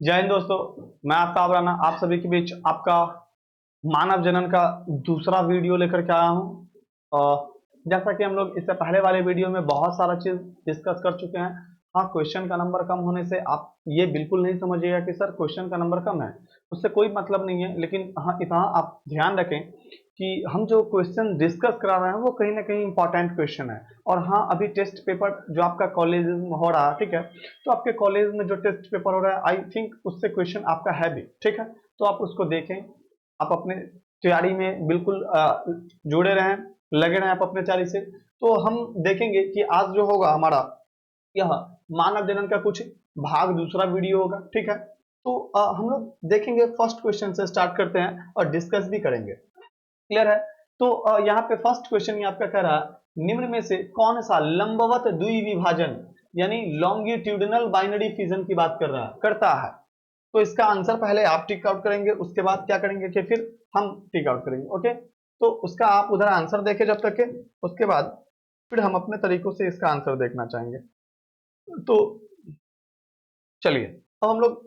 जय हिंद दोस्तों, मैं आफ्ताब राना आप सभी के बीच आपका मानव जनन का दूसरा वीडियो लेकर के आया हूँ। और जैसा कि हम लोग इससे पहले वाले वीडियो में बहुत सारा चीज डिस्कस कर चुके हैं। हाँ, क्वेश्चन का नंबर कम होने से आप ये बिल्कुल नहीं समझिएगा कि सर क्वेश्चन का नंबर कम है, उससे कोई मतलब नहीं है। लेकिन हाँ, इतना आप ध्यान रखें कि हम जो क्वेश्चन डिस्कस करा रहे हैं वो कहीं ना कहीं इंपॉर्टेंट क्वेश्चन है। और हाँ, अभी टेस्ट पेपर जो आपका कॉलेज में हो रहा है, ठीक है, तो आपके कॉलेज में जो टेस्ट पेपर हो रहा है आई थिंक उससे क्वेश्चन आपका है भी, ठीक है। तो आप उसको देखें, आप अपने तैयारी में बिल्कुल जुड़े रहें, लगे रहें आप अपने तैयारी से। तो हम देखेंगे कि आज जो होगा हमारा यह मानव जनन का कुछ भाग दूसरा वीडियो होगा, ठीक है। तो हम लोग देखेंगे, फर्स्ट क्वेश्चन से स्टार्ट करते हैं और डिस्कस भी करेंगे। क्लियर है? तो यहाँ पे फर्स्ट क्वेश्चन आपका कह रहा है, निम्न में से कौन सा लंबवत द्विविभाजन यानी लॉन्गिट्यूडिनल बाइनरी फिजन की बात कर रहा है, करता है। तो इसका आंसर पहले आप टिक आउट करेंगे, उसके बाद क्या करेंगे कि फिर हम टिक आउट करेंगे। ओके, तो उसका आप उधर आंसर देखें जब तक के, उसके बाद फिर हम अपने तरीकों से इसका आंसर देखना चाहेंगे। तो चलिए, अब हम लोग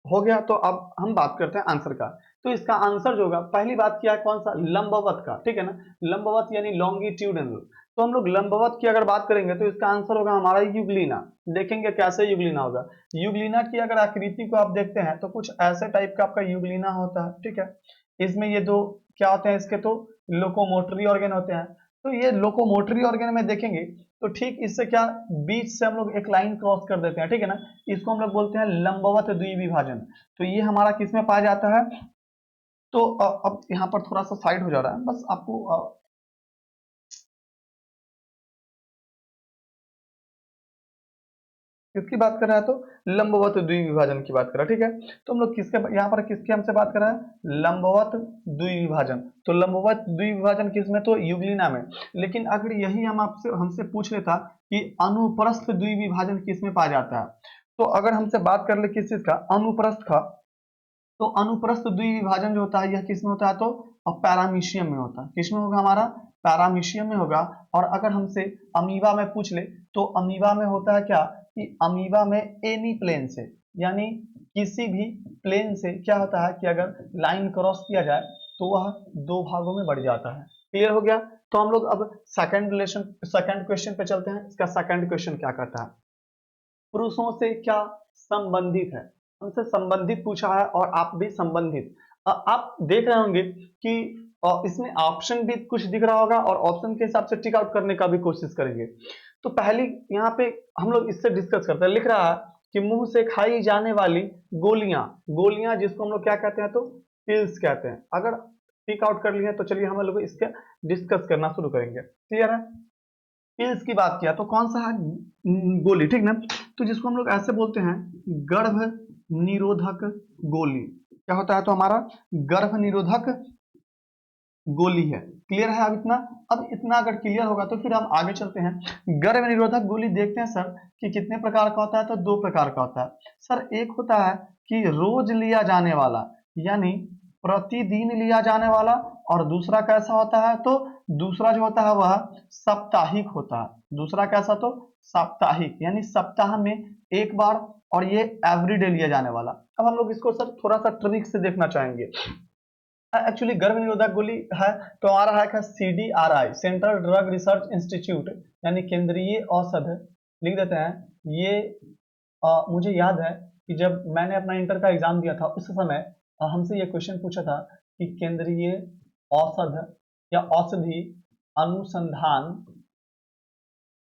हो गया, तो अब हम बात करते हैं आंसर का। तो इसका आंसर जो होगा, पहली बात किया है कौन सा, लंबवत का, ठीक है ना। लंबवत यानी लॉन्गिट्यूडिनल। तो हम लोग लंबवत की अगर बात करेंगे तो इसका आंसर होगा हमारा युग्लिना। देखेंगे कैसे युग्लिना होगा। युग्लिना की अगर आकृति को आप देखते हैं तो कुछ ऐसे टाइप का आपका युग्लिना होता है, ठीक है। इसमें ये दो क्या होते हैं, इसके तो लोकोमोटरी ऑर्गन होते हैं। तो ये लोकोमोटरी ऑर्गन में देखेंगे तो ठीक इससे क्या, बीच से हम लोग एक लाइन क्रॉस कर देते हैं, ठीक है ना। इसको हम लोग बोलते हैं लंबवत द्विविभाजन। तो ये हमारा किस में पाया जाता है। तो अब यहाँ पर थोड़ा सा साइड हो जा रहा है, बस आपको किसकी बात कर रहा है, तो लंबवत द्विविभाजन की बात कर रहा है, ठीक है। तो हम लोग किसके यहाँ पर किसके हमसे बात कर रहा है, लंबवत द्विविभाजन। तो लंबवत द्विविभाजन किस में, तो युग्लिना में। लेकिन अगर यही हम आपसे हमसे पूछ लेता कि अनुप्रस्थ द्विविभाजन किस में पाया जाता है, तो अगर हमसे बात कर ले किस चीज का, अनुप्रस्थ का, तो अनुप्रस्थ द्विविभाजन जो होता है यह किस में होता है, तो पैरामीशियम में होता है। किस में होगा हमारा, पैरामीशियम में होगा। और अगर हमसे अमीबा में पूछ ले तो अमीबा में होता है क्या, कि अमीबा में एनी प्लेन से यानी किसी भी प्लेन से क्या होता है कि अगर लाइन क्रॉस किया जाए तो वह दो भागों में बढ़ जाता है। क्लियर हो गया। तो हम लोग अब सेकंड क्वेश्चन पे चलते हैं। इसका सेकंड क्वेश्चन क्या कहता है, पुरुषों से क्या संबंधित है। हमसे संबंधित पूछा है और आप भी संबंधित। आप देख रहे होंगे कि इसमें ऑप्शन भी कुछ दिख रहा होगा और ऑप्शन के हिसाब से टिक आउट करने का भी कोशिश करेंगे। तो पहली यहाँ पे हम लोग इससे डिस्कस करते हैं। लिख रहा है कि मुंह से खाई जाने वाली गोलियां, गोलियां जिसको हम लोग क्या कहते हैं, तो पिल्स कहते हैं। अगर टिक आउट कर लिए तो चलिए हम लोग इसके डिस्कस करना शुरू करेंगे। क्लियर है। पिल्स की बात किया तो कौन सा है, गोली, ठीक ना। तो जिसको हम लोग ऐसे बोलते हैं गर्भ निरोधक गोली। क्या होता है, तो हमारा गर्भ निरोधक गोली है। क्लियर है। अब इतना अगर क्लियर होगा तो फिर हम आगे चलते हैं। गर्भ निरोधक गोली देखते हैं सर कि कितने प्रकार का होता है, तो दो प्रकार का होता है सर। एक होता है कि रोज लिया जाने वाला यानी प्रतिदिन लिया जाने वाला, और दूसरा कैसा होता है, तो दूसरा जो होता है वह साप्ताहिक होता है। दूसरा कैसा, तो साप्ताहिक यानी सप्ताह में एक बार, और ये एवरीडे लिया जाने वाला। अब हम लोग इसको सर थोड़ा सा ट्रिक से देखना चाहेंगे। एक्चुअली गर्भ निरोधक गोली है तो हमारा है CDRI, central drug research institute, यानी केंद्रीय औषध, लिख देते हैं ये। मुझे याद है कि जब मैंने अपना इंटर का एग्जाम दिया था उस समय हमसे ये क्वेश्चन पूछा था कि केंद्रीय औषध या औषधि अनुसंधान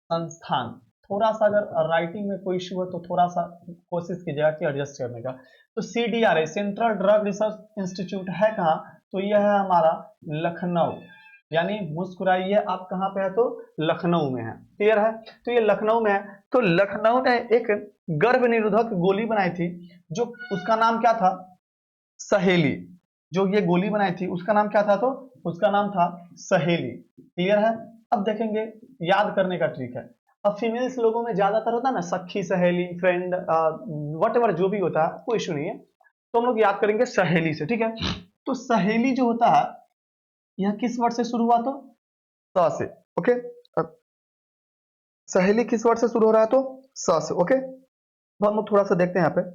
संस्थान। थोड़ा सा अगर राइटिंग में कोई इशू है तो थोड़ा सा कोशिश कीजिएगा कि एडजस्ट करने का। तो CDRI, central drug research institute है कहाँ, तो यह है हमारा लखनऊ, यानी मुस्कुराइए आप कहाँ पे है, तो लखनऊ में है। क्लियर है। तो ये लखनऊ में है। तो लखनऊ ने एक गर्भ निरोधक गोली बनाई थी, जो उसका नाम क्या था, सहेली। जो ये गोली बनाई थी उसका नाम क्या था, तो उसका नाम था सहेली। क्लियर है। अब देखेंगे, याद करने का ट्रिक है। अब फीमेल्स लोगों में ज्यादातर होता है ना सखी, सहेली, फ्रेंड, वट एवर जो भी होता है, कोई इशू नहीं है। तो हम लोग याद करेंगे सहेली से, ठीक है। तो सहेली जो होता है यह किस वर्ड से शुरू हुआ, तो स से। ओके, अब सहेली किस वर्ड से शुरू हो रहा है, तो स से। ओके, अब हम लोग थोड़ा सा देखते हैं यहाँ पे।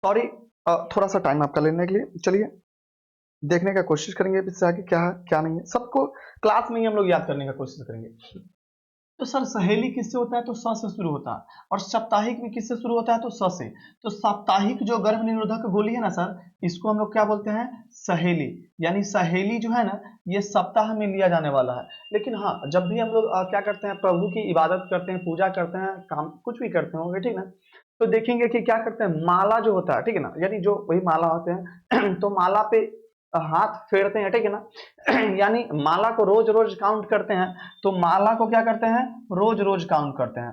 सॉरी, थोड़ा सा टाइम आपका लेने के लिए। चलिए देखने का कोशिश करेंगे इससे आगे क्या है क्या नहीं है, सबको क्लास में ही हम लोग याद करने का कोशिश करेंगे। तो सर सहेली किससे होता है? तो स से शुरू होता है। और साप्ताहिक में किससे शुरू होता है? तो स से। तो साप्ताहिक जो गर्भ निरोधक गोली है ना सर, इसको हम लोग क्या बोलते हैं? सहेली। यानी सहेली जो है ना, ये सप्ताह में लिया जाने वाला है। लेकिन हाँ, जब भी हम लोग क्या करते हैं, प्रभु की इबादत करते हैं, पूजा करते हैं, काम कुछ भी करते होंगे, ठीक ना, तो देखेंगे कि क्या करते हैं, माला जो होता है, ठीक है ना, यानी जो वही माला होते हैं तो माला पे हाथ फेरते हैं, ठीक है ना यानी माला को रोज रोज काउंट करते हैं। तो माला को क्या करते हैं? रोज रोज काउंट करते हैं।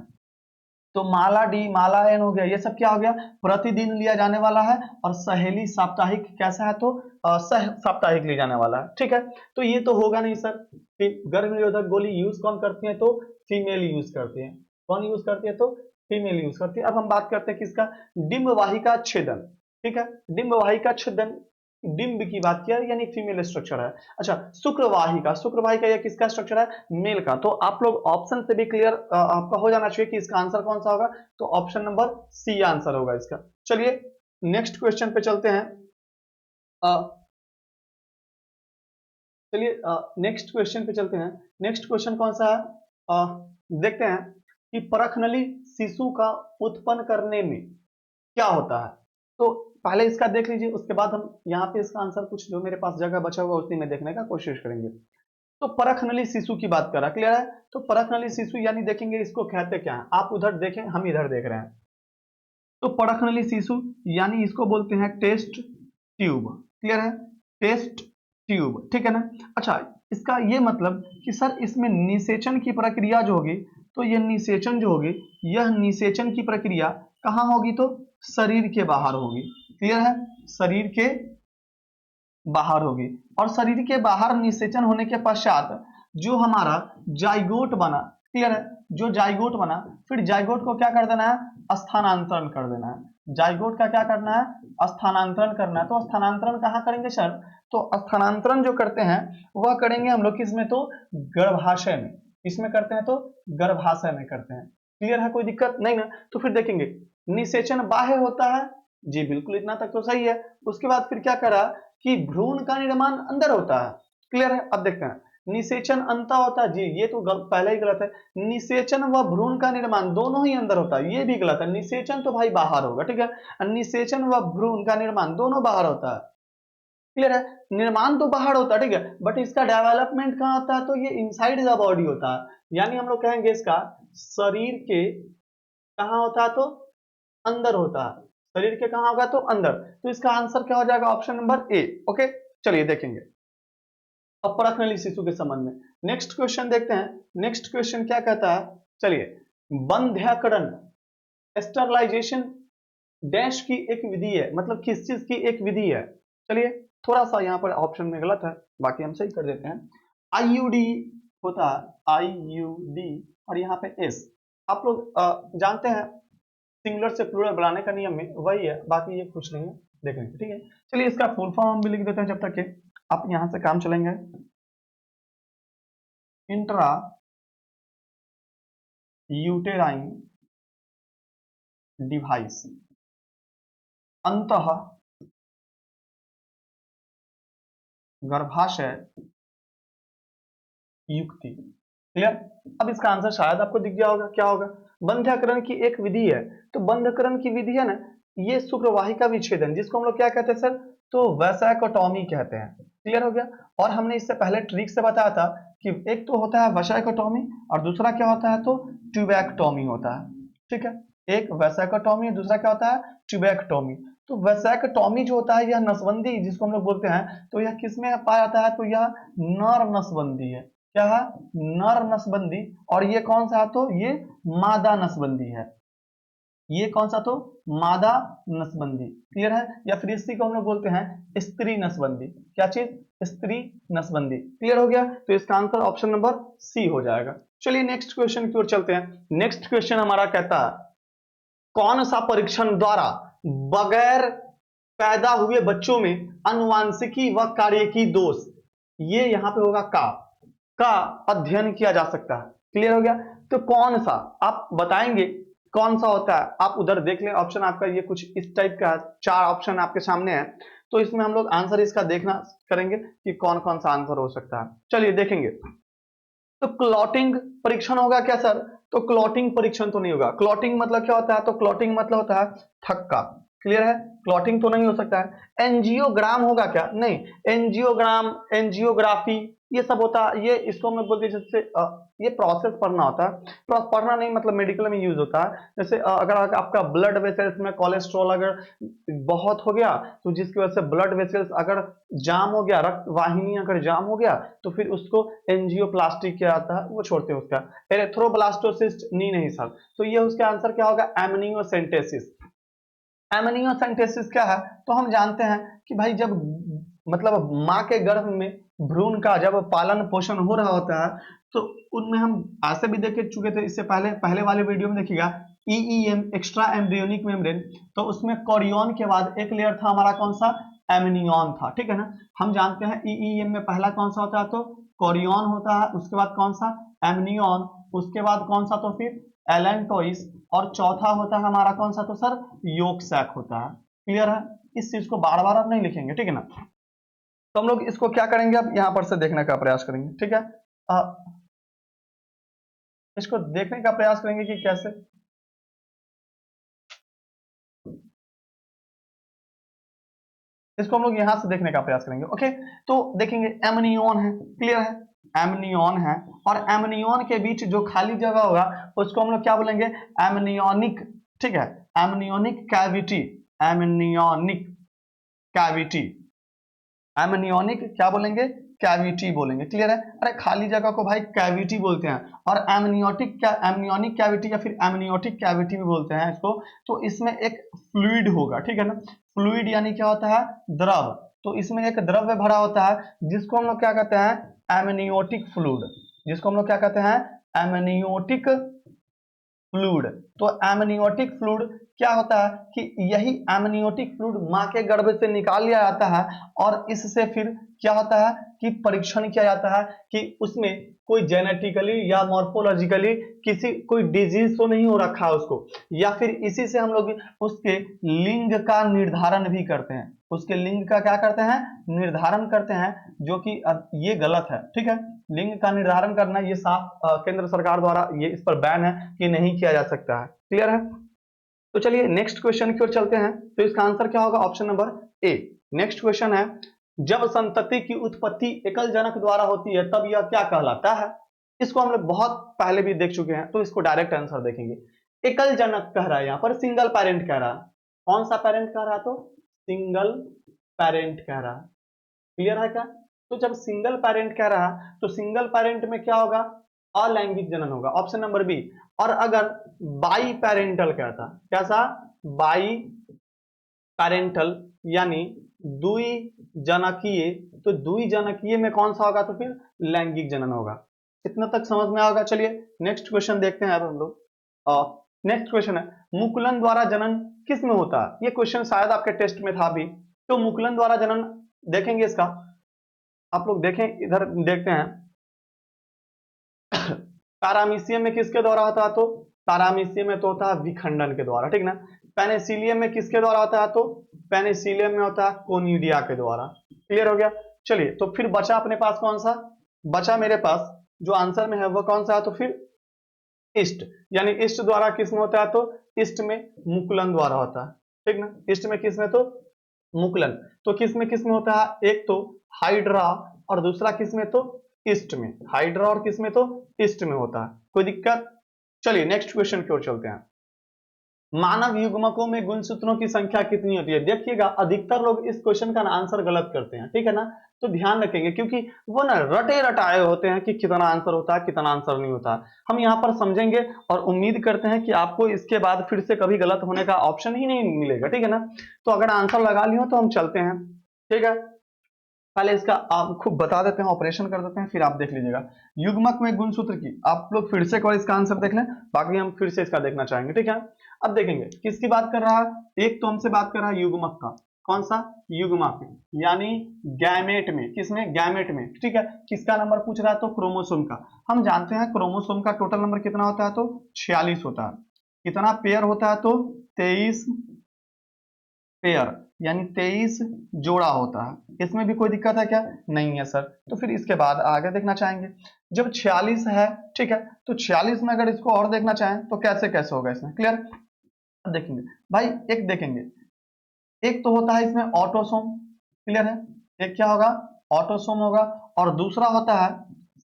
तो माला डी, माला एन हो गया, ये सब क्या हो गया? प्रतिदिन लिया जाने वाला है। और सहेली साप्ताहिक कैसा है? तो सह साप्ताहिक लिया जाने वाला है, ठीक है। तो ये तो होगा नहीं सर कि गर्भ निरोधक गोली यूज कौन करती है? तो फीमेल यूज करती है। कौन यूज करती है? तो फीमेल यूज करती है। अब हम बात करते हैं किसका? डिंब वाहिका छेदन, ठीक है। डिंब वाहिका छेदन, डिंब की बात किया, यानी फीमेल स्ट्रक्चर है। अच्छा, शुक्रवाहिका, शुक्रवाहिका यह किसका स्ट्रक्चर है? मेल का। तो आप लोग ऑप्शन से भी क्लियर आपका हो जाना चाहिए कि इसका आंसर कौन सा होगा। तो ऑप्शन नंबर सी आंसर होगा इसका। चलिए नेक्स्ट क्वेश्चन पे चलते हैं। चलिए नेक्स्ट क्वेश्चन पे चलते हैं। नेक्स्ट क्वेश्चन कौन सा है? देखते हैं कि परखनली शिशु का उत्पन्न करने में क्या होता है। तो पहले इसका देख लीजिए, उसके बाद हम यहाँ पे इसका आंसर कुछ जो मेरे पास जगह बचा हुआ उसी में देखने का कोशिश करेंगे। तो परखनली शिशु की बात कर रहा, क्लियर है। तो परखनली शिशु यानी देखेंगे इसको कहते क्या है। आप उधर देखें, हम इधर देख रहे हैं। तो परखनली शिशु यानी इसको बोलते हैं टेस्ट ट्यूब, क्लियर है, टेस्ट ट्यूब, ठीक है ना। अच्छा, इसका ये मतलब कि सर इसमें निषेचन की प्रक्रिया जो होगी, तो ये निषेचन जो होगी, यह निषेचन की प्रक्रिया कहाँ होगी? तो शरीर के बाहर होगी, क्लियर है, शरीर के बाहर होगी। और शरीर के बाहर निषेचन होने के पश्चात जो हमारा जाइगोट बना, क्लियर है, जो जाइगोट बना, फिर जाइगोट को क्या कर देना है? स्थानांतरण कर देना है। जाइगोट का क्या करना है? स्थानांतरण करना है। तो स्थानांतरण कहाँ करेंगे सर? तो स्थानांतरण जो करते हैं वह करेंगे हम लोग किसमें? तो गर्भाशय में। इसमें करते हैं तो गर्भाशय में करते हैं। क्लियर है, कोई दिक्कत नहीं ना। तो फिर देखेंगे निषेचन बाह्य होता है, जी बिल्कुल, इतना तक तो सही है। उसके बाद फिर क्या करा कि भ्रूण का निर्माण अंदर होता है, क्लियर है। अब देखते हैं निषेचन अंत होता है, जी ये तो पहले ही गलत है। निषेचन व भ्रूण का निर्माण दोनों ही अंदर होता है, ये भी गलत है। निषेचन तो भाई बाहर होगा, ठीक है। निषेचन व भ्रूण का निर्माण दोनों बाहर होता है, क्लियर है। निर्माण तो बाहर होता है, ठीक है, बट इसका डेवलपमेंट कहाँ होता है? तो ये इनसाइड द बॉडी होता है। यानी हम लोग कहेंगे इसका शरीर के कहाँ होता है? तो अंदर होता है। शरीर के कहाँ होगा? तो अंदर। तो इसका आंसर क्या हो जाएगा? Option number A. ओके, चलिए देखेंगे अब परखनली शिशु के संबंध में। नेक्स्ट क्वेश्चन देखते हैं। नेक्स्ट क्वेश्चन क्या कहता है? चलिए, बंध्यकरण, स्टरलाइजेशन डैश की एक विधि है, मतलब किस चीज की एक विधि है। चलिए थोड़ा सा यहाँ पर ऑप्शन में गलत है, बाकी हम सही कर देते हैं। आईयूडी होता है, आईयूडी, और यहाँ पे एस। आप लोग जानते हैं सिंगुलर से प्लूरल बनाने का नियम में वही है, बाकी ये कुछ नहीं है, देखेंगे, ठीक है। चलिए इसका फुल फॉर्म हम भी लिख देते हैं जब तक के आप यहाँ से काम चलेंगे। इंट्रा यूटेराइन डिवाइस, अंतः गर्भाशय युक्ति, क्लियर। अब इसका आंसर शायद आपको दिख गया होगा, क्या होगा? बंध्यकरण की एक विधि है। तो बंध्यकरण की विधि है ना, ये शुक्रवाहिका विच्छेदन, जिसको हम लोग क्या कहते हैं सर? तो वैसाइकोटॉमी कहते हैं, क्लियर हो गया। और हमने इससे पहले ट्रिक से बताया था कि एक तो होता है वैसाइकोटॉमी और दूसरा क्या होता है? तो ट्यूबैक्टोमी होता है, ठीक है। एक वैसाइकोटॉमी, दूसरा क्या होता है? ट्यूबैक्टोमी। तो वैसाइकोटॉमी जो होता है यह नसबंदी जिसको हम लोग बोलते हैं, तो यह किसमें पाया जाता है? तो यह नर नसबंदी है। क्या है? नर नसबंदी। और ये कौन सा है? तो ये मादा नसबंदी है। ये कौन सा? तो मादा नसबंदी, क्लियर है। या फिर इसी को हम लोग बोलते हैं स्त्री नसबंदी। क्या चीज? स्त्री नसबंदी, क्लियर हो गया। तो इसका आंसर ऑप्शन नंबर सी हो जाएगा। चलिए नेक्स्ट क्वेश्चन की ओर चलते हैं। नेक्स्ट क्वेश्चन हमारा कहता है कौन सा परीक्षण द्वारा बगैर पैदा हुए बच्चों में अनुवांशिकी व कार्यकी दोष, ये यहां पे होगा का अध्ययन किया जा सकता है, क्लियर हो गया। तो कौन सा आप बताएंगे कौन सा होता है, आप उधर देख लें, ऑप्शन आपका ये कुछ इस टाइप का है, 4 ऑप्शन आपके सामने है, तो इसमें हम लोग आंसर इसका देखना करेंगे कि कौन कौन सा आंसर हो सकता है। चलिए देखेंगे। तो क्लॉटिंग परीक्षण होगा क्या सर? तो क्लॉटिंग परीक्षण तो नहीं होगा। क्लॉटिंग मतलब क्या होता है? तो क्लॉटिंग मतलब होता है थक्का। क्लियर है? क्लॉटिंग तो नहीं हो सकता है। एंजियोग्राम होगा क्या? नहीं। एंजियोग्राम, एंजियोग्राफी, ये सब होता है, ये इसको हम लोग बोलते हैं जैसे ये प्रोसेस पढ़ना होता है। पढ़ना नहीं मतलब मेडिकल में यूज होता है। जैसे अगर आपका ब्लड वेसल्स में कोलेस्ट्रॉल अगर बहुत हो गया, तो जिसकी वजह से ब्लड वेसल्स अगर जाम हो गया, रक्त वाहिनी अगर जाम हो गया, तो फिर उसको एंजियोप्लास्टी क्या आता है, वो छोड़ते हैं उसका। एरिथ्रोब्लास्टोसिस्ट नहीं सर, तो ये उसका आंसर क्या होगा? एमनियोसेंटेसिस। एमनियोसेंटेसिस क्या है? तो हम जानते हैं कि भाई जब मतलब माँ के गर्भ में भ्रूण का जब पालन पोषण हो रहा होता है, तो उनमें हम ऐसे भी देख चुके थे इससे पहले पहले वाले वीडियो में, देखिएगा ईईएम, एक्स्ट्रा एम्ब्रियोनिक मेम्ब्रेन, तो उसमें कोरियन के बाद एक लेयर था हमारा, कौन सा? एमनियन था, ठीक है ना। हम जानते हैं ईईएम में पहला कौन सा होता है? तो कोरियन होता है, उसके बाद कौन सा? एमनियन, उसके बाद कौन सा? तो फिर एलेंटोइस, और चौथा होता है हमारा कौन सा? तो सर योग सैक होता है। क्लियर है? इस चीज को बार बार आप नहीं लिखेंगे, ठीक है ना। तो हम लोग इसको क्या करेंगे, अब यहां पर से देखने का प्रयास करेंगे, ठीक है। अ, इसको देखने का प्रयास करेंगे कि कैसे। इसको हम लोग यहां से देखने का प्रयास करेंगे, ओके। तो देखेंगे एमनियन है, क्लियर है, एमनियन है, और एमनियन के बीच जो खाली जगह होगा उसको हम लोग क्या बोलेंगे? एमनियोनिक, ठीक है, एमनियोनिक कैविटी, एमनियोनिक कैविटी, एमनियोनिक क्या बोलेंगे? कैविटी बोलेंगे। क्लियर है? अरे खाली जगह को भाई कैविटी बोलते हैं, और एमनियोटिक क्या, एमनियोनिक कैविटी या फिर एमनियोटिक कैविटी भी बोलते हैं इसको। तो इसमें एक फ्लूइड होगा, ठीक है ना। फ्लूइड यानी क्या होता है? द्रव। तो इसमें एक द्रव्य भरा होता है, जिसको हम लोग क्या कहते हैं? Amniotic fluid. जिसको हम लोग क्या कहते हैं? Amniotic fluid. तो एमनियोटिक फ्लूइड क्या होता है कि यही एमनियोटिक फ्लूइड मां के गर्भ से निकाल लिया जाता है, और इससे फिर क्या होता है कि परीक्षण किया जाता है कि उसमें कोई जेनेटिकली या मॉर्फोलॉजिकली किसी कोई डिजीज तो नहीं हो रखा है उसको, या फिर इसी से हम लोग उसके लिंग का निर्धारण भी करते हैं। उसके लिंग का क्या करते हैं? निर्धारण करते हैं, जो कि अब ये गलत है, ठीक है। लिंग का निर्धारण करना ये साफ केंद्र सरकार द्वारा ये इस पर बैन है कि नहीं किया जा सकता है। क्लियर है? तो चलिए नेक्स्ट क्वेश्चन की ओर चलते हैं। तो इसका आंसर क्या होगा? Option number A. Next question है, जब संतति की उत्पत्ति एकल जनक द्वारा होती है तब यह क्या कहलाता है? इसको हम लोग बहुत पहले भी देख चुके हैं, तो इसको डायरेक्ट आंसर देखेंगे। एकल जनक कह रहा है, यहाँ पर सिंगल पेरेंट कह रहा है। कौन सा पेरेंट कह रहा है? तो सिंगल पेरेंट कह रहा है। क्लियर है क्या? तो जब सिंगल पेरेंट कह रहा है, तो सिंगल पेरेंट में क्या होगा? अलैंगिक जनन होगा, ऑप्शन नंबर बी। और अगर बाई पेरेंटल कहता, कैसा? बाई पेरेंटल यानी दुई जनकीय, तो दुई जनकीय में कौन सा होगा? तो फिर लैंगिक जनन होगा। इतना तक समझ में आएगा। चलिए नेक्स्ट क्वेश्चन देखते हैं अब हम लोग। नेक्स्ट क्वेश्चन है, मुकुलन द्वारा जनन किस में होता है? ये क्वेश्चन शायद आपके टेस्ट में था भी। तो मुकुलन द्वारा जनन देखेंगे इसका, आप लोग देखें, इधर देखते हैं। पैरामीशियम में किसके द्वारा होता है? तो पैरामीशियम में तो होता है विखंडन के द्वारा, ठीक ना। पेनिसिलियम में किसके द्वारा होता है? तो पेनिसिलियम में होता है कोनिडिया के द्वारा। क्लियर हो गया? चलिए, तो फिर बचा अपने पास कौन सा? बचा मेरे पास जो आंसर में है वो कौन सा है? तो फिर ईस्ट, यानी ईस्ट द्वारा किस में होता है? तो ईस्ट में मुकुलन द्वारा होता है, ठीक ना। ईस्ट में किस में? तो मुकुलन। तो किस में होता है? एक तो हाइड्रा, और दूसरा किस में? तो ईस्ट में। हाइड्रा और किस में? तो ईस्ट में होता है। कोई दिक्कत? चलिए नेक्स्ट क्वेश्चन की ओर चलते हैं। मानव युग्मकों में गुणसूत्रों की संख्या कितनी होती है? देखिएगा अधिकतर लोग इस क्वेश्चन का आंसर गलत करते हैं, ठीक है ना। तो ध्यान रखेंगे, क्योंकि वो ना रटे रटाए होते हैं कि कितना आंसर होता है कितना आंसर नहीं होता। हम यहाँ पर समझेंगे, और उम्मीद करते हैं कि आपको इसके बाद फिर से कभी गलत होने का ऑप्शन ही नहीं मिलेगा, ठीक है ना। तो अगर आंसर लगा लियो तो हम चलते हैं, ठीक है। पहले इसका आप खूब बता देते हैं, ऑपरेशन कर देते हैं, फिर आप देख लीजिएगा। युग्मक में गुणसूत्र की आप लोग फिर से एक बार इसका आंसर देख लें, बाकी हम फिर से इसका देखना चाहेंगे, ठीक है। अब देखेंगे किसकी बात कर रहा है। एक तो हमसे बात कर रहा है युग्मक का, कौन सा? युग्मक, यानी गैमेट में। किसमें? गैमेट में, ठीक है। किसका नंबर पूछ रहा है? तो क्रोमोसोम का। हम जानते हैं क्रोमोसोम का टोटल नंबर कितना होता है? तो 46 होता है। कितना पेयर होता है? तो 23 पेयर, यानी 23 जोड़ा होता है। इसमें भी कोई दिक्कत है क्या? नहीं है सर। तो फिर इसके बाद आगे देखना चाहेंगे, जब 46 है, ठीक है, तो 46 में अगर इसको और देखना चाहें तो कैसे कैसे होगा इसमें, क्लियर? देखेंगे भाई, एक देखेंगे, एक तो होता है इसमें ऑटोसोम, क्लियर है, एक क्या होगा? ऑटोसोम होगा, और दूसरा होता है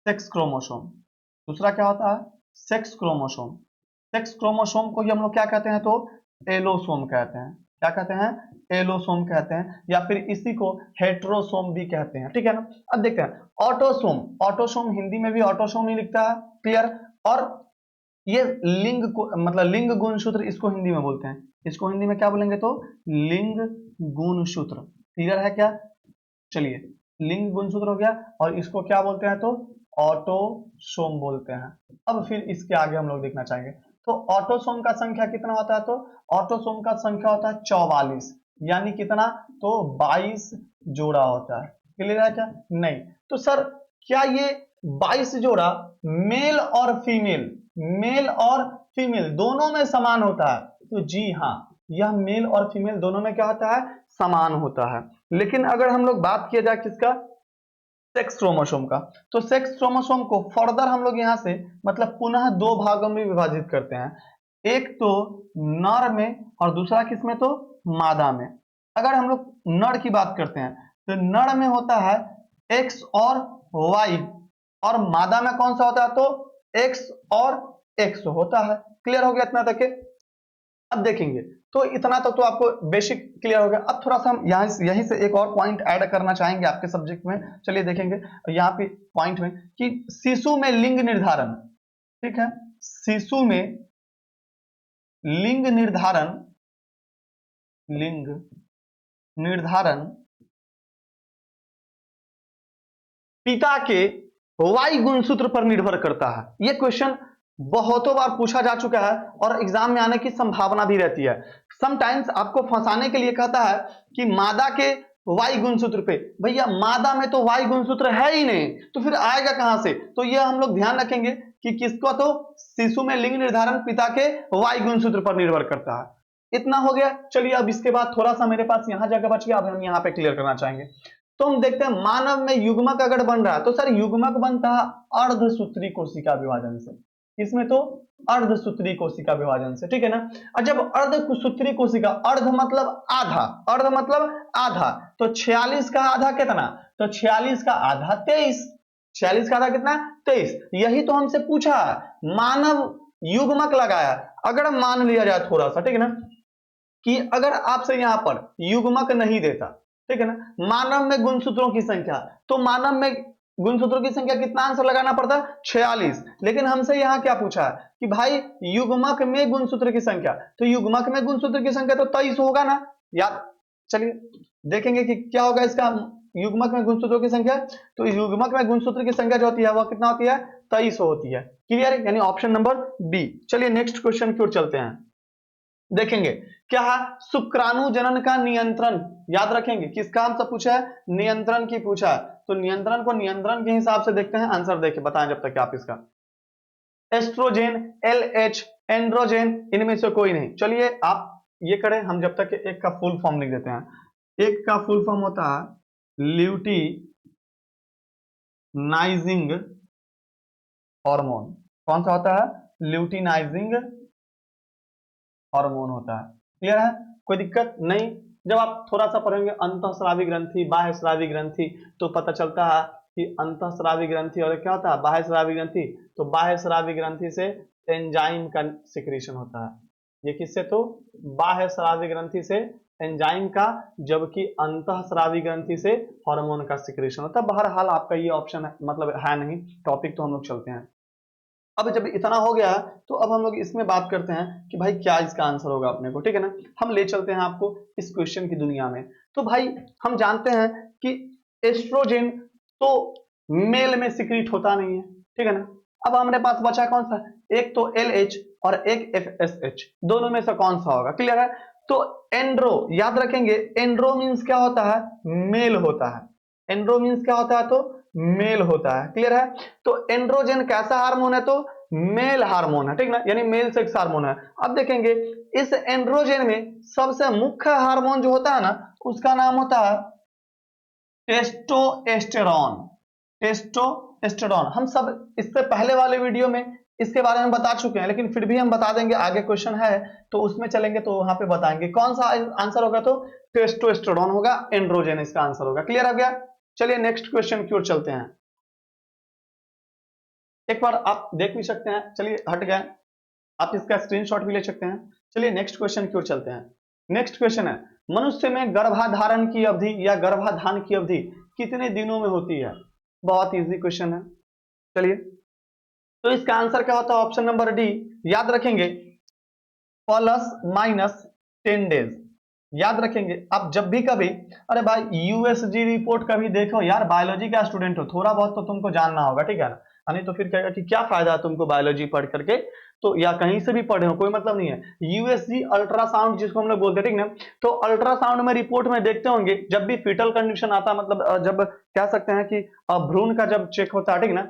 सेक्स क्रोमोसोम। दूसरा क्या होता है? Sex chromosome. सेक्स क्रोमोसोम को ही हम लोग क्या कहते हैं? तो एलोसोम कहते हैं। क्या कहते हैं? एलोसोम कहते हैं, या फिर इसी को हेट्रोसोम भी कहते हैं, ठीक है ना? अब देखते हैं ऑटोसोम। ऑटोसोम हिंदी में भी ऑटोसोम ही लिखता है, क्लियर? और ये लिंग को मतलब लिंग गुणसूत्र इसको हिंदी में बोलते हैं। इसको हिंदी में क्या बोलेंगे? तो लिंग गुणसूत्र। क्लियर है क्या? चलिए, लिंग गुणसूत्र हो गया, और इसको क्या बोलते हैं? तो ऑटोसोम बोलते हैं। अब फिर इसके आगे हम लोग देखना चाहेंगे, तो ऑटोसोम का संख्या कितना होता है? तो ऑटोसोम का संख्या होता है 44, यानी कितना? तो 22 जोड़ा होता है। क्लियर है क्या? नहीं। तो सर क्या ये 22 जोड़ा मेल और फीमेल, मेल और फीमेल दोनों में समान होता है? तो जी हाँ, यह मेल और फीमेल दोनों में क्या होता है? समान होता है। लेकिन अगर हम लोग बात किया जाए किसका? सेक्स क्रोमोसोम का, तो सेक्स क्रोमोसोम को फर्दर हम लोग यहाँ से मतलब पुनः दो भागों में विभाजित करते हैं, एक तो नर में और दूसरा किसमें? तो मादा में। अगर हम लोग नर की बात करते हैं तो नर में होता है एक्स और वाई, और मादा में कौन सा होता है? तो एक्स और एक्स होता है। क्लियर हो गया इतना तक के? अब देखेंगे, तो इतना तक तो आपको बेसिक क्लियर हो गया। अब थोड़ा सा हम यहाँ यहीं से एक और पॉइंट ऐड करना चाहेंगे आपके सब्जेक्ट में। चलिए देखेंगे यहाँ पे पॉइंट में कि शिशु में लिंग निर्धारण, ठीक है, शिशु में लिंग निर्धारण, लिंग निर्धारण पिता के वाई गुणसूत्र पर निर्भर करता है। यह क्वेश्चन बहुतों बार पूछा जा चुका है और एग्जाम में आने की संभावना भी रहती है। समटाइम्स आपको फंसाने के लिए कहता है कि मादा के वाई गुणसूत्र पे। भैया मादा में तो वाई गुणसूत्र है ही नहीं, तो फिर आएगा कहां से? तो यह हम लोग ध्यान रखेंगे कि किसको? तो शिशु में लिंग निर्धारण पिता के वाई गुणसूत्र पर निर्भर करता है। इतना हो गया। चलिए अब इसके बाद थोड़ा सा मेरे पास यहां जगह बच गया, अब हम यहाँ पे क्लियर करना चाहेंगे। तो हम देखते हैं मानव में युग्मक अगर बन रहा है तो सर युग्मक बनता है अर्धसूत्री कोशिका विभाजन से। इसमें तो अर्धसूत्री कोशिका विभाजन से, ठीक है ना? और जब अर्धसूत्री कोशिका, अर्ध मतलब आधा, अर्ध मतलब आधा, तो 46 का आधा कितना? तो 46 का आधा 23। 46 का आधा कितना? 23। यही तो हमसे पूछा है, मानव युग्मक लगाया। अगर मान लिया जाए थोड़ा सा, ठीक है ना, कि अगर आपसे यहां पर युग्मक नहीं देता, ठीक है ना, मानव में गुणसूत्रों की संख्या, तो मानव में गुणसूत्रों की संख्या कितना आंसर लगाना पड़ता? 46। लेकिन हमसे यहां क्या पूछा है कि भाई युग्मक में गुणसूत्र की संख्या, तो युग्मक में गुणसूत्र की संख्या तो 23 होगा ना यार। चलिए देखेंगे कि क्या होगा इसका युग्मक में गुणसूत्रों की संख्या। तो युग्मक में गुणसूत्र की संख्या जो होती है वह कितना होती है? 23 होती है। क्लियर है? यानी ऑप्शन नंबर बी। चलिए नेक्स्ट क्वेश्चन की ओर चलते हैं। देखेंगे क्या है? शुक्राणु जनन का नियंत्रण, याद रखेंगे किसका हमसे पूछा है? नियंत्रण की पूछा है। तो नियंत्रण को नियंत्रण के हिसाब से देखते हैं, आंसर देखिए, बताएं जब तक आप इसका। एस्ट्रोजेन, एलएच, एंड्रोजेन, इनमें से कोई नहीं। चलिए आप ये करें, हम जब तक एक का फुल फॉर्म लिख देते हैं। एक का फुल फॉर्म होता है ल्यूटिनाइजिंग हार्मोन। कौन सा होता है? ल्यूटिनाइजिंग हार्मोन होता है। क्लियर है? कोई दिक्कत नहीं। जब आप थोड़ा सा पढ़ेंगे अंतःस्रावी ग्रंथि, बाह्य स्रावी ग्रंथि, तो पता चलता है कि अंतःस्रावी ग्रंथि और क्या होता है? बाह्य स्रावी ग्रंथि। तो बाह्य स्रावी ग्रंथि से एंजाइम का सिक्रीशन होता है। ये किससे? तो बाह्य स्रावी ग्रंथि से एंजाइम का, जबकि अंतःस्रावी ग्रंथि से हार्मोन का सिक्रीशन होता है। बहरहाल आपका ये ऑप्शन है, मतलब है नहीं टॉपिक, तो हम लोग चलते हैं। अब जब इतना हो गया तो अब हम लोग इसमें बात करते हैं कि भाई क्या इसका आंसर होगा अपने को, ठीक है ना? हम ले चलते हैं आपको इस क्वेश्चन की दुनिया में। तो भाई हम जानते हैं कि एस्ट्रोजेन तो मेल में सिक्रीट होता नहीं है, ठीक है ना? अब हमारे पास बचा कौन सा? एक तो LH और एक FSH, दोनों में से कौन सा होगा? क्लियर है? तो एंड्रो, याद रखेंगे एंड्रो मीन्स क्या होता है? मेल होता है। एंड्रो मीन्स क्या होता है? तो मेल होता है। क्लियर है? तो एंड्रोजन कैसा हार्मोन है? तो मेल हार्मोन है, ठीक ना, यानी मेल सेक्स हार्मोन है। अब देखेंगे इस एंड्रोजन में सबसे मुख्य हार्मोन जो होता है ना, उसका नाम होता है टेस्टोस्टेरोन। टेस्टोस्टेरोन हम सब इससे पहले वाले वीडियो में इसके बारे में बता चुके हैं, लेकिन फिर भी हम बता देंगे, आगे क्वेश्चन है तो उसमें चलेंगे तो वहां पे बताएंगे कौन सा आंसर होगा। तो टेस्टोस्टेरोन होगा, एंड्रोजन इसका आंसर होगा। क्लियर हो गया? चलिए नेक्स्ट क्वेश्चन की ओर चलते हैं। एक बार आप देख भी सकते हैं, चलिए हट गए, आप इसका स्क्रीनशॉट भी ले सकते हैं। चलिए नेक्स्ट क्वेश्चन की ओर चलते हैं। नेक्स्ट क्वेश्चन है, मनुष्य में गर्भाधारण की अवधि या गर्भाधान की अवधि कितने दिनों में होती है? बहुत इजी क्वेश्चन है। चलिए, तो इसका आंसर क्या होता है? ऑप्शन नंबर डी, याद रखेंगे, +-10 डेज। याद रखेंगे आप जब भी कभी, अरे भाई यूएसजी रिपोर्ट कभी देखो यार, बायोलॉजी का स्टूडेंट हो, थोड़ा बहुत तो तुमको जानना होगा, ठीक है ना? नहीं तो फिर कहेगा कि क्या फायदा है तुमको बायोलॉजी पढ़ करके, तो या कहीं से भी पढ़े हो कोई मतलब नहीं है। यूएसजी अल्ट्रासाउंड जिसको हम लोग बोलते हैं, ठीक ना, तो अल्ट्रासाउंड में रिपोर्ट में देखते होंगे जब भी फीटल कंडीशन आता है, मतलब जब कह सकते हैं कि भ्रूण का जब चेक होता है, ठीक ना,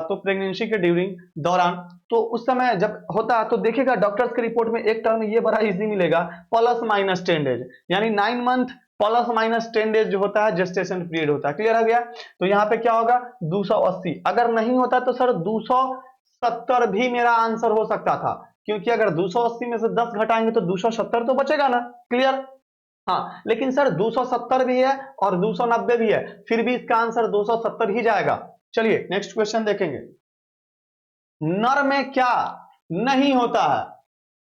तो प्रेगनेंसी के ड्यूरिंग दौरान, तो उस समय जब होता है तो देखिएगा डॉक्टर्स के रिपोर्ट में एक टर्म ये बड़ा इजी मिलेगा, +-10 डेज, यानी 9 मंथ +-10 डेज जो होता है जेस्टेशन पीरियड होता है। क्लियर हो गया? तो यहाँ पे क्या होगा? 280। अगर नहीं होता तो सर 270 भी मेरा आंसर हो सकता था, क्योंकि अगर 280 में से 10 घटाएंगे तो 270 तो बचेगा ना। क्लियर? हाँ, लेकिन सर 270 भी है और 290 भी है, फिर भी इसका आंसर 270 ही जाएगा। चलिए नेक्स्ट क्वेश्चन देखेंगे। नर में क्या नहीं होता है?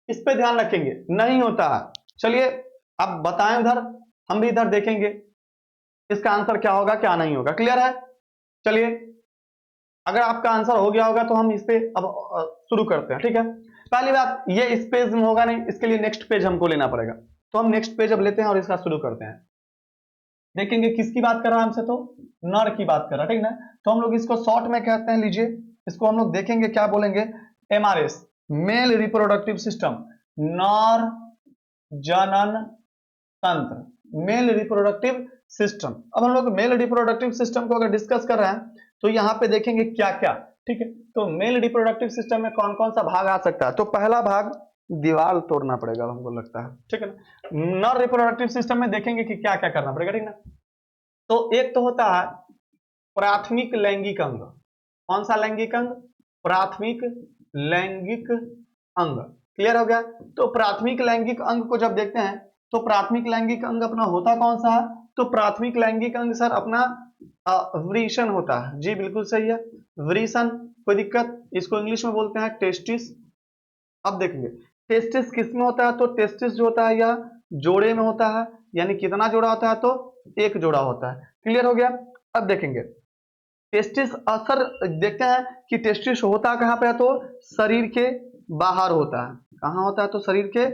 इस पे ध्यान रखेंगे, नहीं होता है। चलिए अब बताएं उधर, हम भी इधर देखेंगे इसका आंसर क्या होगा, क्या नहीं होगा। क्लियर है? चलिए, अगर आपका आंसर हो गया होगा तो हम इस पे अब शुरू करते हैं, ठीक है। पहली बात, ये इस पेज में होगा नहीं, इसके लिए नेक्स्ट पेज हमको लेना पड़ेगा, तो हम नेक्स्ट पेज अब लेते हैं और इसका शुरू करते हैं। देखेंगे किसकी बात कर रहा है हमसे, तो नर की बात कर रहा है, ठीक ना। तो हम लोग इसको शॉर्ट में कहते हैं, लीजिए इसको हम लोग देखेंगे क्या बोलेंगे, एमआरएस, मेल रिप्रोडक्टिव सिस्टम, नर जनन तंत्र, मेल रिप्रोडक्टिव सिस्टम। अब हम लोग मेल रिप्रोडक्टिव सिस्टम को अगर डिस्कस कर रहे हैं तो यहाँ पे देखेंगे क्या क्या, ठीक है। तो मेल रिप्रोडक्टिव सिस्टम में कौन कौन सा भाग आ सकता है? तो पहला भाग, दीवार तोड़ना पड़ेगा हमको लगता है, ठीक है ना। नॉन रिप्रोडक्टिव सिस्टम में देखेंगे कि क्या क्या करना पड़ेगा, ठीक ना। तो एक तो होता है प्राथमिक लैंगिक अंग। कौन सा लैंगिक अंग? प्राथमिक लैंगिक अंग। क्लियर हो गया? तो प्राथमिक लैंगिक अंग को जब देखते हैं तो प्राथमिक लैंगिक अंग अपना होता कौन सा है? तो प्राथमिक लैंगिक अंग सर अपना वृषण होता है। जी बिल्कुल सही है, वृषण, कोई दिक्कत? इसको इंग्लिश में बोलते हैं टेस्टिस। अब देखेंगे टेस्टिस किस में होता है? तो टेस्टिस जो होता है यह जोड़े में होता है, यानी कितना जोड़ा होता है? तो एक जोड़ा होता है। क्लियर हो गया? अब देखेंगे टेस्टिस असर, देखते हैं कि टेस्टिस होता कहाँ पे है? तो शरीर के बाहर होता है। कहाँ होता है? तो शरीर के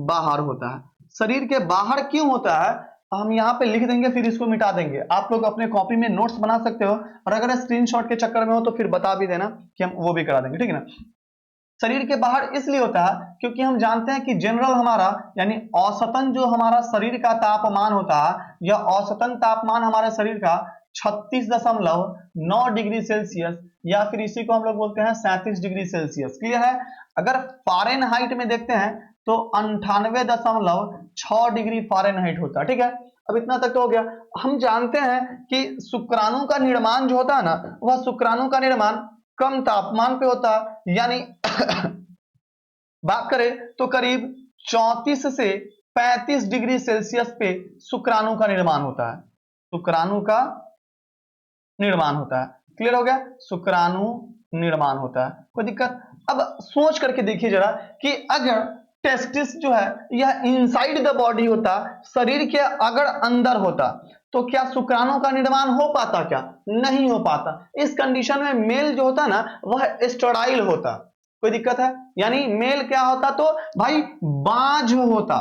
बाहर होता है। शरीर के बाहर क्यों होता है हम यहाँ पे लिख देंगे, फिर इसको मिटा देंगे। आप लोग अपने कॉपी में नोट्स बना सकते हो, और अगर स्क्रीनशॉट के चक्कर में हो तो फिर बता भी देना कि हम वो भी करा देंगे, ठीक है ना। शरीर के बाहर इसलिए होता है क्योंकि हम जानते हैं कि जनरल हमारा, यानी औसतन जो हमारा शरीर का तापमान होता है, यह औसतन तापमान हमारे शरीर का 36.9 डिग्री सेल्सियस, या फिर इसी को हम लोग बोलते हैं 37 डिग्री सेल्सियस। क्लियर है? अगर फारेनहाइट में देखते हैं तो 98.6 डिग्री फारेनहाइट होता है, ठीक है। अब इतना तक तो हो गया। हम जानते हैं कि शुक्राणु का निर्माण जो होता है ना, वह शुक्राणु का निर्माण कम तापमान पे होता है, यानी बात करें तो करीब 34 से 35 डिग्री सेल्सियस पे शुक्राणु का निर्माण होता है। शुक्राणु का निर्माण होता है। क्लियर हो गया? शुक्राणु निर्माण होता है, कोई दिक्कत? अब सोच करके देखिए जरा कि अगर टेस्टिस जो है यह इनसाइड द बॉडी होता, शरीर के अगर अंदर होता, तो क्या शुक्राणु का निर्माण हो पाता? क्या नहीं हो पाता। इस कंडीशन में मेल जो होता ना वह स्टेराइल होता। कोई दिक्कत है? यानी मेल क्या होता? तो भाई बांझ होता।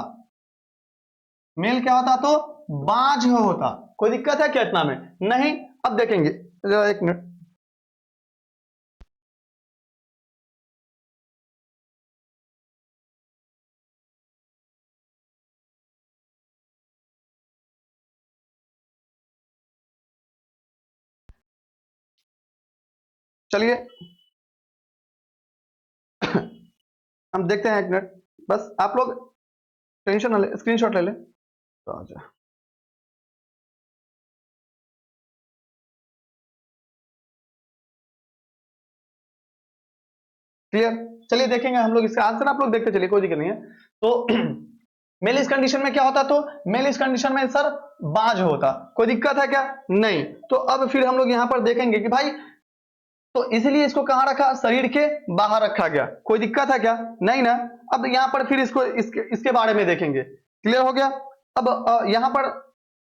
मेल क्या होता? तो बांझ होता। कोई दिक्कत है क्या इतना में? नहीं। अब देखेंगे जरा एक मिनट, चलिए हम देखते हैं, एक मिनट बस, आप लोग टेंशन ना ले, स्क्रीनशॉट ले ले तो आ जाए। क्लियर? चलिए देखेंगे हम लोग इसका आंसर, आप लोग देखते चलिए, कोई दिक्कत नहीं है। तो मेल इस कंडीशन में क्या होता, तो मेल इस कंडीशन में सर बाज होता, कोई दिक्कत है क्या? नहीं। तो अब फिर हम लोग यहां पर देखेंगे कि भाई, तो इसलिए इसको कहां रखा, शरीर के बाहर रखा गया, कोई दिक्कत है क्या? नहीं ना। अब यहां पर फिर इसको इसके बारे में देखेंगे। क्लियर हो गया? अब यहां पर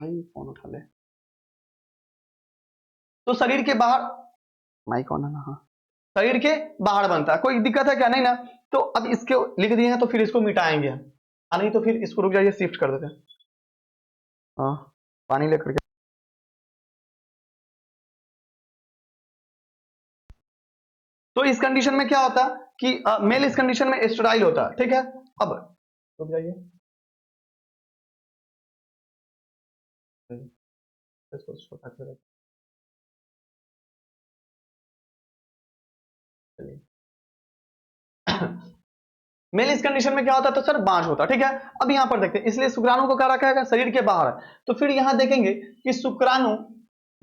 भाई फोन उठा ले, तो शरीर के बाहर, माइक ऑन है ना? हाँ, शरीर के बाहर बनता है, कोई दिक्कत है क्या? नहीं ना। तो अब इसके लिख दिए हैं, तो फिर इसको मिटाएंगे हम, नहीं तो फिर इसको रुक जाइए, शिफ्ट कर देते हैं। हाँ, पानी लेकर के। तो इस कंडीशन में क्या होता कि मेल इस कंडीशन में स्टेराइल होता, ठीक है। अब रुक जाइए, इसको छोटा कर, चलिए। मेल इस कंडीशन में क्या होता है, तो सर बांझ होता, ठीक है। अब यहां पर देखते हैं, इसलिए शुक्राणु को क्या रखा है, शरीर के बाहर। तो फिर यहां देखेंगे कि शुक्राणु,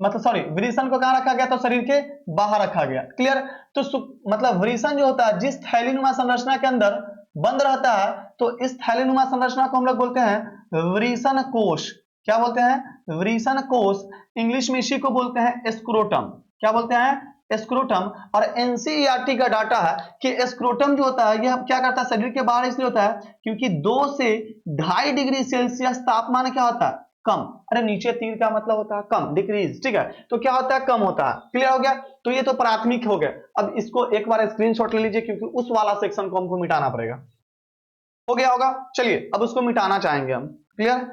मतलब सॉरी, वृषण को कहां रखा गया, तो शरीर के बाहर रखा गया। क्लियर? तो मतलब वृषण जो होता है, जिस थैलीनुमा संरचना के अंदर बंद रहता है, तो इस थैलीनुमा संरचना को हम लोग बोलते हैं वृषण कोश। क्या बोलते हैं? वृषण कोश। इंग्लिश में इसी को बोलते हैं स्क्रोटम। क्या बोलते हैं? स्क्रोटम। और एनसीईआरटी का डाटा है कि स्क्रोटम जो होता है, यह क्या करता है, शरीर के बाहर इसलिए होता है क्योंकि 2 से 2.5 डिग्री सेल्सियस तापमान क्या होता है, कम। अरे नीचे तीर का मतलब होता है कम, डिक्रीज, ठीक है। तो क्या होता है, कम होता है। क्लियर हो गया? तो ये तो प्राथमिक हो गया। अब इसको एक बार स्क्रीनशॉट ले लीजिए, क्योंकि उस वाला सेक्शन को हमको मिटाना पड़ेगा। हो गया होगा? चलिए अब उसको मिटाना चाहेंगे हम। क्लियर?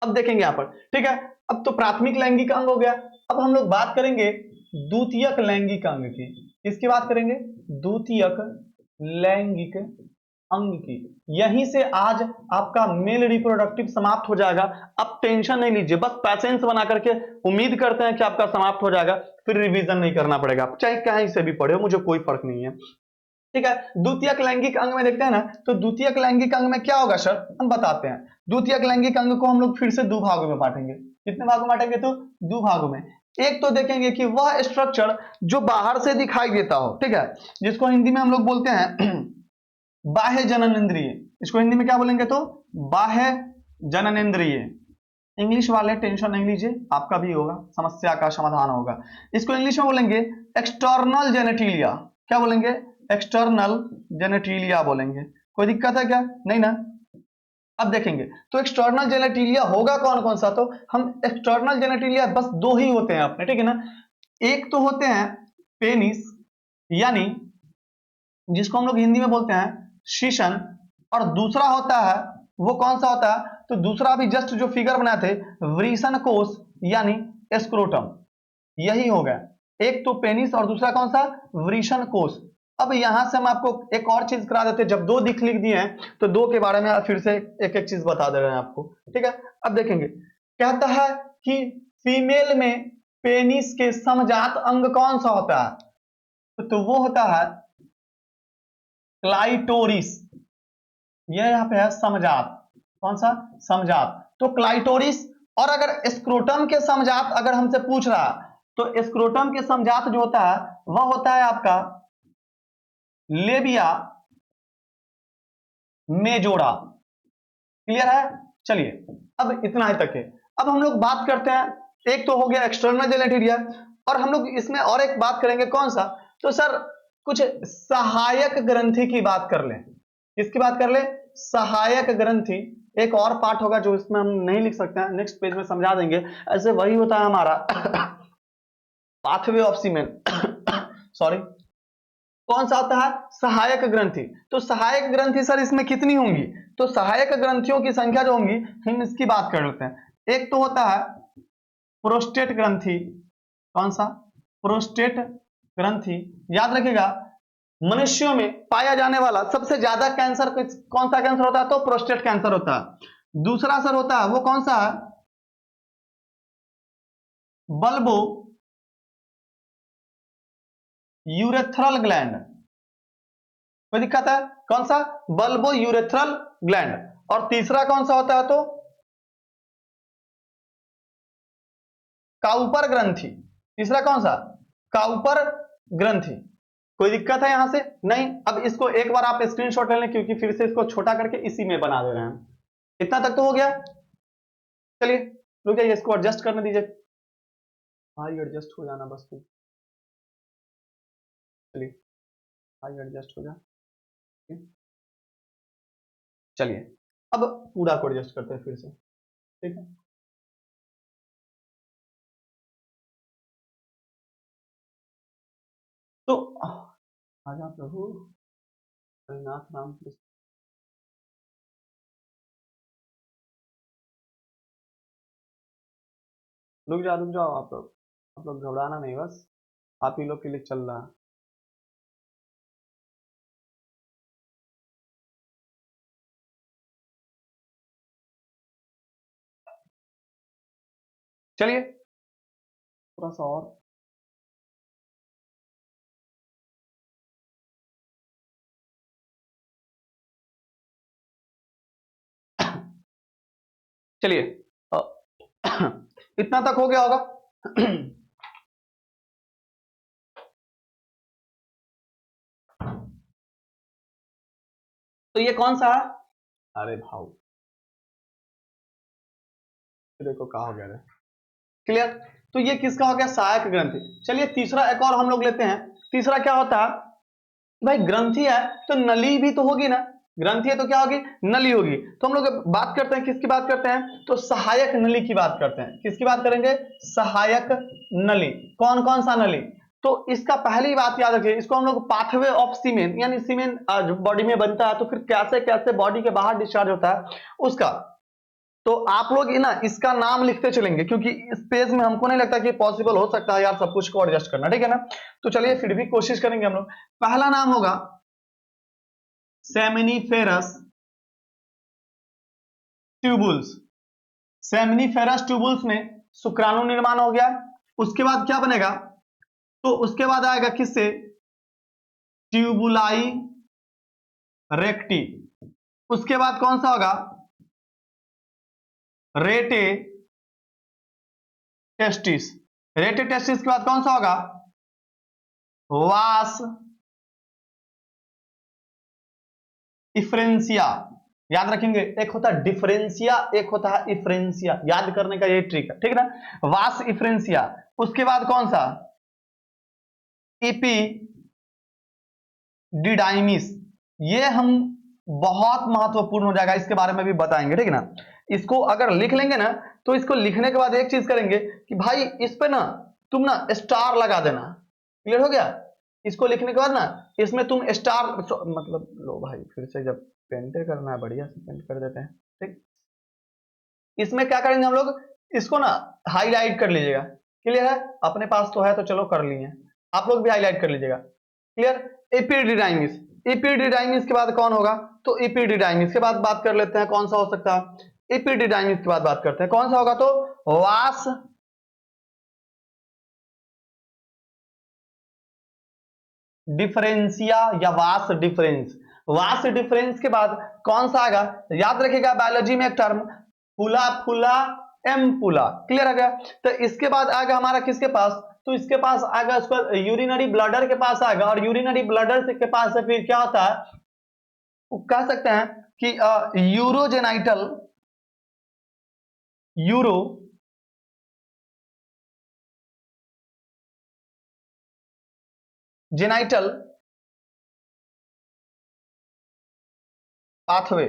अब देखेंगे यहां पर, ठीक है। अब तो प्राथमिक लैंगिक अंग हो गया। अब हम लोग बात करेंगे द्वितीयक लैंगिक अंग की। किसकी बात करेंगे? द्वितीयक लैंगिक अंग की। यहीं से आज आपका मेल रिप्रोडक्टिव समाप्त हो जाएगा। अब टेंशन नहीं लीजिए, बस पैसेंस बना करके उम्मीद करते हैं कि आपका समाप्त हो जाएगा, फिर रिवीजन नहीं करना पड़ेगा, चाहे कहीं से भी पढ़े हो, मुझे कोई फर्क नहीं है। ठीक है। द्वितीयक लैंगिक अंग में देखते हैं ना, तो द्वितीयक लैंगिक अंग में क्या होगा सर, हम बताते हैं। द्वितीयक लैंगिक अंग को हम लोग फिर से 2 भागों में बांटेंगे। कितने भागों में बांटेंगे, तो 2 भागों में। एक तो देखेंगे कि वह स्ट्रक्चर जो बाहर से दिखाई देता हो, ठीक है, जिसको हिंदी में हम लोग बोलते हैं बाह्य जननेंद्रिय। इसको हिंदी में क्या बोलेंगे, तो बाह्य जननेंद्रिय। इंग्लिश वाले टेंशन नहीं लीजिए, आपका भी होगा, समस्या का समाधान होगा। इसको इंग्लिश में बोलेंगे एक्सटर्नल जेनेटिलिया। क्या बोलेंगे? एक्सटर्नल जेनेटिलिया बोलेंगे। कोई दिक्कत है क्या? नहीं ना। अब देखेंगे तो एक्सटर्नल जेनेटिलिया होगा कौन कौन सा, तो हम एक्सटर्नल जेनेटिलिया बस 2 ही होते हैं अपने, ठीक है ना। एक तो होते हैं पेनिस, यानी जिसको हम लोग हिंदी में बोलते हैं शीशन। और दूसरा होता है, वो कौन सा होता है, तो दूसरा अभी जस्ट जो फिगर बनाए थे, वृषण कोश, यानी स्क्रोटम। यही हो गया, एक तो पेनिस और दूसरा कौन सा, वृषण कोश। अब यहां से हम आपको एक और चीज करा देते हैं, जब 2 दिख लिख दिए हैं तो 2 के बारे में फिर से एक एक चीज बता दे रहे हैं आपको, ठीक है। अब देखेंगे, कहता है कि फीमेल में पेनिस के समजात अंग कौन सा होता है, तो वो होता है क्लाइटोरिस। यह यहाँ पे है समजात, कौन सा, समजात। तो क्लाइटोरिस। और अगर स्क्रोटम के समजात अगर हमसे पूछ रहा, तो स्क्रोटम के समजात जो होता है वह होता है आपका लेबिया मेजोरा। क्लियर है? चलिए अब इतना ही तक है। अब हम लोग बात करते हैं, एक तो हो गया एक्सटर्नल जेनेटिलिया, और हम लोग इसमें और एक बात करेंगे कौन सा, तो सर कुछ सहायक ग्रंथि की बात कर लें। किसकी बात कर ले, सहायक ग्रंथि। एक और पार्ट होगा जो इसमें हम नहीं लिख सकते हैं, नेक्स्ट पेज में समझा देंगे। ऐसे वही होता है हमारा पाथवे ऑफ सीमेन सॉरी, कौन सा होता है, सहायक ग्रंथि। तो सहायक ग्रंथि सर इसमें कितनी होंगी, तो सहायक ग्रंथियों की संख्या जो होंगी, हम इसकी बात कर लेते हैं। एक तो होता है प्रोस्टेट ग्रंथि। कौन सा, प्रोस्टेट ग्रंथि। याद रखिएगा, मनुष्यों में पाया जाने वाला सबसे ज्यादा कैंसर कौन सा कैंसर होता है, तो प्रोस्टेट कैंसर होता है। दूसरा सर होता है वो कौन सा है, बल्बो यूरेथ्रल ग्लैंड, कोई दिक्कत है? कौन सा? Bulbo urethral gland. और तीसरा कौन सा होता है? तो काउपर ग्रंथि। तीसरा कौन सा? काउपर ग्रंथि। कोई दिक्कत है यहां से? नहीं। अब इसको एक बार आप स्क्रीनशॉट ले लें, क्योंकि फिर से इसको छोटा करके इसी में बना दे रहे हैं। इतना तक तो हो गया। चलिए रुक जाइए, इसको एडजस्ट करने दीजिए भाई, एडजस्ट हो जाना बस तू। चलिए भाई एडजस्ट हो जा। चलिए अब पूरा को एडजस्ट करते हैं फिर से, ठीक है। तो आजा प्रभु हरिनाथ राम कृष्ण। रुक जाओ आप लोग घबराना नहीं, बस आप ही लोग के लिए चल रहा है। चलिए थोड़ा सा और। चलिए इतना तक हो गया होगा। तो ये कौन सा है? अरे भाव, देखो कहा हो गया रे। क्लियर? तो ये किसका हो गया? सहायक ग्रंथि। चलिए तीसरा एक और हम लोग लेते हैं। तीसरा क्या होता है भाई? ग्रंथि है तो नली भी तो होगी ना। ग्रंथि है तो क्या होगी? नली होगी। तो हम लोग बात करते हैं, किसकी बात करते हैं? तो सहायक नली की बात करते हैं। किसकी बात करेंगे? सहायक नली। कौन कौन सा नली? तो इसका पहली बात याद रखिए, इसको हम लोग पाथवे ऑफ सीमेन, यानी सीमेन बॉडी में बनता है तो फिर कैसे कैसे बॉडी के बाहर डिस्चार्ज होता है उसका। तो आप लोग ना इसका नाम लिखते चलेंगे, क्योंकि इस पेज में हमको नहीं लगता कि पॉसिबल हो सकता है यार सब कुछ को एडजस्ट करना, ठीक है ना। तो चलिए फिर भी कोशिश करेंगे हम लोग। पहला नाम होगा सेमिनिफेरस ट्यूबुल्स। सेमिनिफेरस ट्यूबुल्स में शुक्राणु निर्माण हो गया। उसके बाद क्या बनेगा? तो उसके बाद आएगा किससे? ट्यूबुलाई रेक्टी। उसके बाद कौन सा होगा? रेटे टेस्टिस। रेटे टेस्टिस के बाद कौन सा होगा? वास इफ्रेंसिया। याद रखेंगे, एक होता है डिफरेंशिया, एक होता है इफ्रेंसिया। याद करने का ये ट्रिक है, ठीक है ना। वास इफ्रेंसिया। उसके बाद कौन सा? इपी डिडाइमिस। ये हम बहुत महत्वपूर्ण हो जाएगा, इसके बारे में भी बताएंगे, ठीक है ना। इसको अगर लिख लेंगे ना, तो इसको लिखने के बाद एक चीज करेंगे कि भाई इस पे ना तुम ना स्टार लगा देना। क्लियर हो गया? इसको लिखने के बाद ना इसमें तुम स्टार, मतलब लो भाई फिर से जब पेंटे करना है बढ़िया से पेंट कर देते हैं, ठीक। इसमें क्या करेंगे हम लोग? इसको ना हाईलाइट कर लीजिएगा। क्लियर है? अपने पास तो है तो चलो कर लिए, आप लोग भी हाईलाइट कर लीजिएगा। क्लियर? एपिडिडाइमिस। एपिडिडाइमिस के बाद कौन होगा? तो एपिडिडाइमिस के बाद बात कर लेते हैं कौन सा हो सकता है। एपिडिडाइमिस के बाद बात करते हैं कौन सा होगा? तो वास डिफरेंशिया या वास डिफरेंस। वास डिफरेंस के बाद कौन सा आएगा? याद रखिएगा बायोलॉजी में एक टर्म फुला फुला एम्पुला। क्लियर है क्या? तो इसके बाद आएगा हमारा किसके पास? तो इसके पास आएगा उसका यूरिनरी ब्लडर के पास आएगा, और यूरिनरी ब्लडर के पास से फिर क्या होता है, कह सकते हैं कि यूरोजेनाइटल, यूरो जेनाइटल पाथवे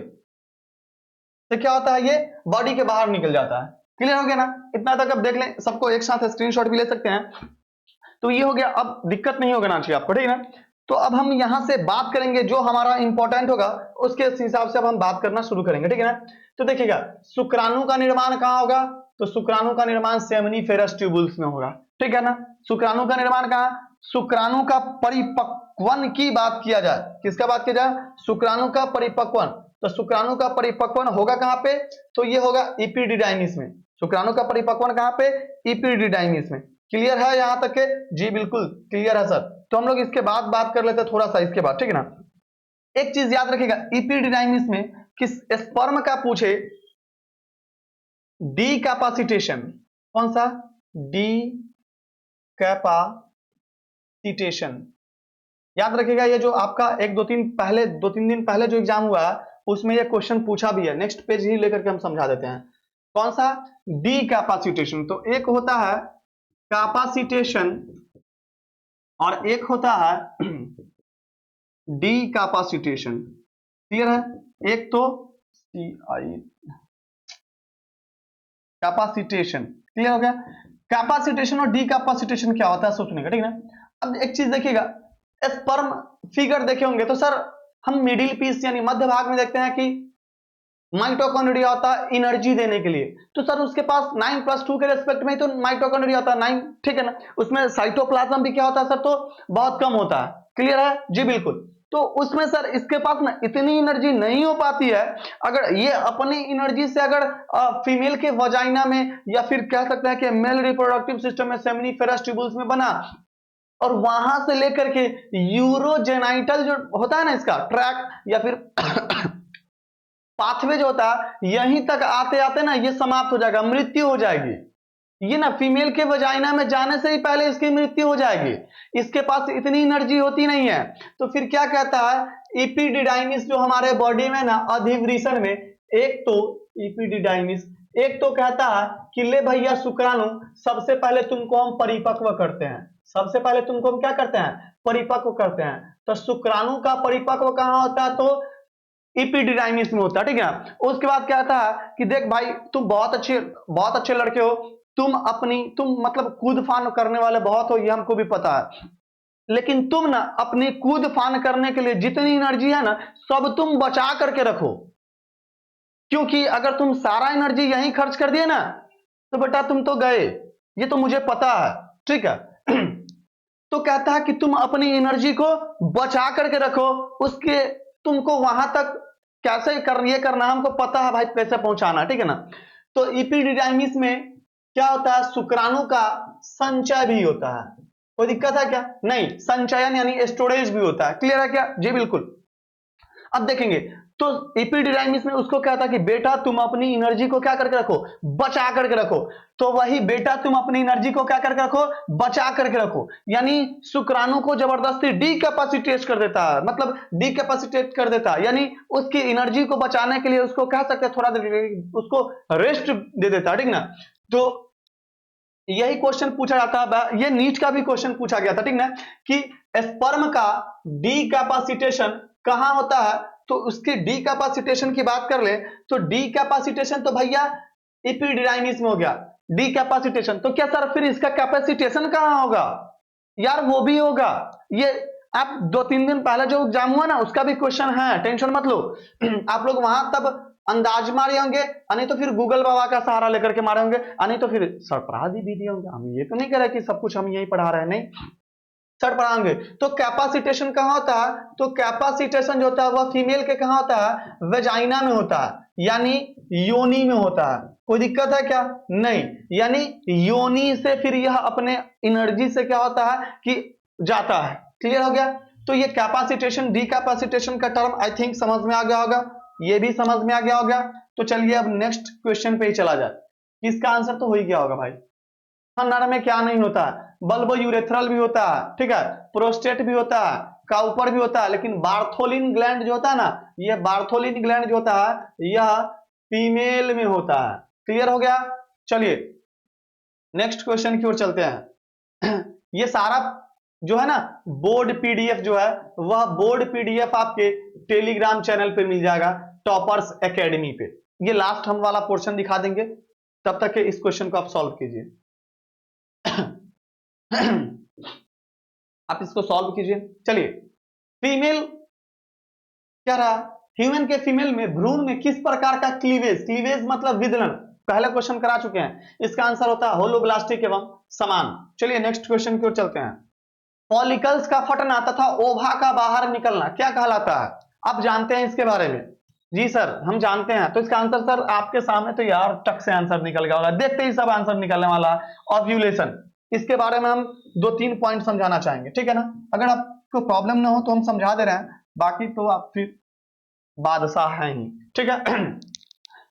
से क्या होता है? ये बॉडी के बाहर निकल जाता है। क्लियर हो गया ना? इतना तक अब देख लें, सबको एक साथ स्क्रीनशॉट भी ले सकते हैं। तो ये हो गया, अब दिक्कत नहीं होगा ना चाहिए आपको, ठीक है ना। तो अब हम यहां से बात करेंगे जो हमारा इंपॉर्टेंट होगा, उसके हिसाब से अब हम बात करना शुरू करेंगे, ठीक है ना। तो देखिएगा शुक्राणु का निर्माण कहां होगा? तो शुक्राणु का निर्माण सेमिनिफेरस ट्यूबुल्स में होगा, ठीक है ना। शुक्राणु का निर्माण कहां? शुक्राणु का परिपक्वन की बात किया जाए, किसका बात किया जाए? शुक्राणु का परिपक्वन। तो शुक्राणु का परिपक्वन होगा कहां पे? तो ये होगा इपिडिडाइमिस में। शुक्राणु का परिपक्वन कहां पे? इपिडिडाइमिस में। क्लियर है यहां तक के? जी बिल्कुल क्लियर है सर। तो हम लोग इसके बाद बात कर लेते हैं थोड़ा सा इसके बाद, ठीक है ना। एक चीज याद रखिएगा, इपिडिडाइमिस में किस स्पर्म का पूछे डी कैपासिटेशन, कौन सा? डी कैपासिटेशन। याद रखिएगा, ये जो आपका दो तीन दिन पहले जो एग्जाम हुआ उसमें ये क्वेश्चन पूछा भी है। नेक्स्ट पेज ही लेकर के हम समझा देते हैं। कौन सा? डी कैपासिटेशन। तो एक होता है कैपासिटेशन और एक होता है डी कैपासिटेशन। क्लियर है? एक तो सी आई कैपासिटेशन, क्लियर हो गया। कैपासिटेशन और डी कैपासिटेशन क्या होता है सोचने का, ठीक है ना। अब एक चीज देखिएगा, स्पर्म फिगर देखे होंगे तो सर हम मिडिल पीस यानी मध्य भाग में देखते हैं कि माइटोकॉन्ड्रिया होता है एनर्जी देने के लिए। तो सर उसके पास 9+2 के रेस्पेक्ट में तो माइटोकॉन्ड्रिया होता है 9, ठीक है ना। उसमें साइटोप्लाज्म भी क्या होता है सर? तो बहुत कम होता है। क्लियर है? जी बिल्कुल। तो उसमें सर इसके पास ना इतनी एनर्जी नहीं हो पाती है। अगर ये अपनी एनर्जी से अगर फीमेल के वजाइना में या फिर कह सकते हैं कि मेल रिप्रोडक्टिव सिस्टम में सेमिनिफेरस ट्यूबुल्स में बना और वहां से लेकर के यूरोजेनाइटल जो होता है ना इसका ट्रैक या फिर पाथवे जो होता है यहीं तक आते आते ना ये समाप्त हो जाएगा, मृत्यु हो जाएगी। ये ना फीमेल के वजाइना में जाने से ही पहले इसकी मृत्यु हो जाएगी। इसके पास इतनी एनर्जी होती नहीं है। तो फिर क्या कहता है, इपिडिडाइमिस जो हमारे बॉडी में ना अधिवृषण में, एक तो इपिडिडाइमिस, एक तो कहता है कि ले भैया शुक्राणु सबसे पहले तुमको हम परिपक्व करते हैं। सबसे पहले तुमको हम क्या करते हैं? परिपक्व करते हैं। तो शुक्राणु का परिपक्व कहां होता है? तो इपिडिडाइमिस में होता है, ठीक है। उसके बाद क्या था कि देख भाई तुम बहुत अच्छे लड़के हो, तुम मतलब कूद फान करने वाले बहुत हो, ये हमको भी पता है। लेकिन तुम ना अपनी कूद फान करने के लिए जितनी एनर्जी है ना सब तुम बचा करके रखो, क्योंकि अगर तुम सारा एनर्जी यहीं खर्च कर दिए ना तो बेटा तुम तो गए, ये तो मुझे पता है, ठीक है। तो कहता है कि तुम अपनी एनर्जी को बचा करके रखो, उसके तुमको वहां तक कैसे ये करना हमको पता है भाई, कैसे पहुंचाना, ठीक है ना। तो इपिडिडाइमिस में क्या होता है? शुक्राणु का संचय भी होता है। कोई दिक्कत है क्या? नहीं, संचयन यानी स्टोरेज भी होता है। क्लियर है क्या? जी बिल्कुल। अब देखेंगे तो इपिडिडाइमिस में उसको क्या था कि बेटा तुम अपनी एनर्जी को क्या करके रखो? बचा करके रखो। तो वही बेटा तुम अपनी एनर्जी को क्या करके रखो? बचा करके रखो। यानी शुक्राणु को जबरदस्ती डीकैपेसिटेट कर देता है, मतलब डीकैपेसिटेट कर देता है, यानी उसकी एनर्जी को बचाने के लिए उसको कह सकते हैं थोड़ा देर उसको रेस्ट दे देता है, ठीक ना। तो यही क्वेश्चन पूछा जाता है, ये नीट का भी क्वेश्चन पूछा गया था, ठीक ना, कि स्पर्म का डीकैपेसिटेशन कहां होता है? तो उसकी डीकैपेसिटेशन की बात कर ले तो डीकैपेसिटेशन तो भैया इपिडिडाइमिस में हो गया डीकैपेसिटेशन। तो क्या सर फिर इसका कैपेसिटेशन कहां होगा? यार वो भी होगा। ये आप 2-3 दिन पहले जो एग्जाम हुआ ना उसका भी क्वेश्चन है, टेंशन मत लो। आप लोग वहां तब अंदाज मारे होंगे, नहीं तो फिर गूगल बाबा का सहारा लेकर के मारे होंगे, नहीं तो फिर सर पढ़ा भी दिए होंगे। हम ये तो नहीं कह रहे कि सब कुछ हम यही पढ़ा रहे हैं, नहीं सर पढ़ाएंगे। तो कैपेसिटेशन कहां होता है? तो कैपेसिटेशन जो होता है वह फीमेल के कहां होता है? वेजाइना में होता है, यानी योनि में होता है। कोई दिक्कत है क्या? नहीं, यानी योनि से फिर यह अपने एनर्जी से क्या होता है कि जाता है। क्लियर हो गया? तो ये कैपेसिटेशन डीकैपेसिटेशन का टर्म आई थिंक समझ में आ गया होगा, ये भी समझ में आ गया होगा। तो चलिए अब नेक्स्ट क्वेश्चन पे ही चला जाए। इसका आंसर तो हो ही गया होगा भाई। नर में क्या नहीं होता? बल्बो यूरेथ्रल भी होता है, ठीक है, प्रोस्टेट भी होता है, काउपर भी होता है, लेकिन बार्थोलिन ग्लैंड जो होता है ना, ये बार्थोलिन ग्लैंड जो होता है यह फीमेल में होता है। क्लियर हो गया? चलिए नेक्स्ट क्वेश्चन की ओर चलते हैं। ये सारा जो है ना बोर्ड पीडीएफ जो है वह बोर्ड पीडीएफ आपके टेलीग्राम चैनल पे मिल जाएगा, टॉपर्स एकेडमी पे। ये लास्ट हम वाला पोर्शन दिखा देंगे, तब तक के इस क्वेश्चन को आप सॉल्व कीजिए। आप इसको सॉल्व कीजिए। चलिए, फीमेल क्या रहा? ह्यूमन के फीमेल में भ्रूण में किस प्रकार का क्लीवेज, क्लीवेज मतलब विदलन, पहला क्वेश्चन करा चुके हैं। इसका आंसर होता है होलोब्लास्टिक एवं समान। चलिए नेक्स्ट क्वेश्चन की ओर चलते हैं। फॉलिकल्स का फटना तथा ओवा का बाहर निकलना क्या कहलाता है? आप जानते हैं इसके बारे में। जी सर हम जानते हैं, तो इसका आंसर सर आपके सामने तो यार टक से आंसर निकल गया होगा, देखते ही सब आंसर निकलने वाला है। ओव्यूलेशन, इसके बारे में हम 2-3 पॉइंट समझाना चाहेंगे, ठीक है ना। अगर आपको प्रॉब्लम ना हो तो हम समझा दे रहे हैं, बाकी तो आप फिर बादशाह हैं ही, ठीक है।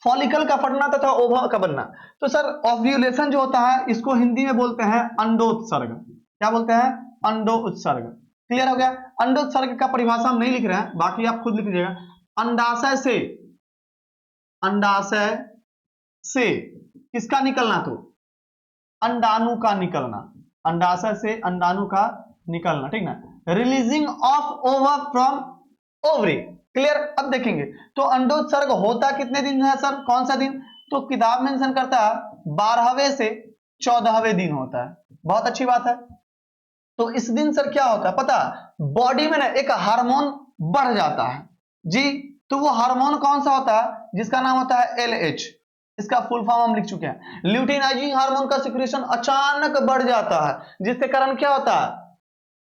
फॉलिकल का फटना तथा ओवा का बनना। तो सर ओव्यूलेशन जो होता है इसको हिंदी में बोलते हैं अंडोत्सर्ग। क्या बोलते हैं? अंडोत्सर्ग। क्लियर हो गया। अंडोत्सर्ग का परिभाषा हम नहीं लिख रहे हैं, बाकी आप खुद लिख लीजिएगा। अंडाशय से, अंडाशय से किसका निकलना? तो अंडाणु का निकलना, अंडाशय से अंडाणु का निकलना, ठीक ना। रिलीजिंग ऑफ ओवा फ्रॉम ओवरी। क्लियर। अब देखेंगे तो अंडोत्सर्ग होता कितने दिन है सर, कौन सा दिन? तो किताब मेंशन करता है 12वें से 14वें दिन होता है। बहुत अच्छी बात है। तो इस दिन सर क्या होता है पता? बॉडी में ना एक हार्मोन बढ़ जाता है जी। तो वो हार्मोन कौन सा होता है? जिसका नाम होता है LH। इसका फुल फॉर्म हम लिख चुके हैं। ल्यूटिनाइजिंग हार्मोन का सिक्रेशन अचानक बढ़ जाता है, जिसके कारण क्या होता है?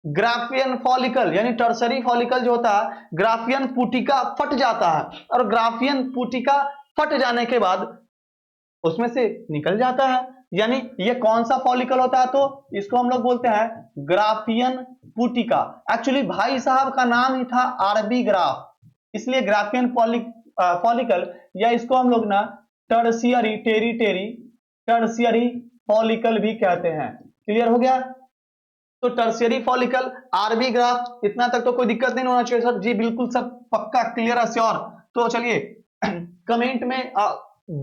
ग्राफियन फॉलिकल यानी टर्सरी फॉलिकल जो होता है, ग्राफियन पुटिका फट जाता है, और ग्राफियन पुटिका फट जाने के बाद उसमें से निकल जाता है। यानी ये कौन सा फॉलिकल होता है? तो इसको हम लोग बोलते हैं ग्राफियन पुटिका। एक्चुअली भाई साहब का नाम ही था RB ग्राफ, इसलिए ग्राफियन फॉलिकल, या इसको हम लोग ना टर्सियरी टेरिटेरी टर्सियरी फॉलिकल भी कहते हैं। क्लियर हो गया। तो टर्सियरी फॉलिकल, RB ग्राफ, इतना तक तो कोई दिक्कत नहीं होना चाहिए सर। जी बिल्कुल सर, पक्का क्लियर है श्योर। तो चलिए कमेंट में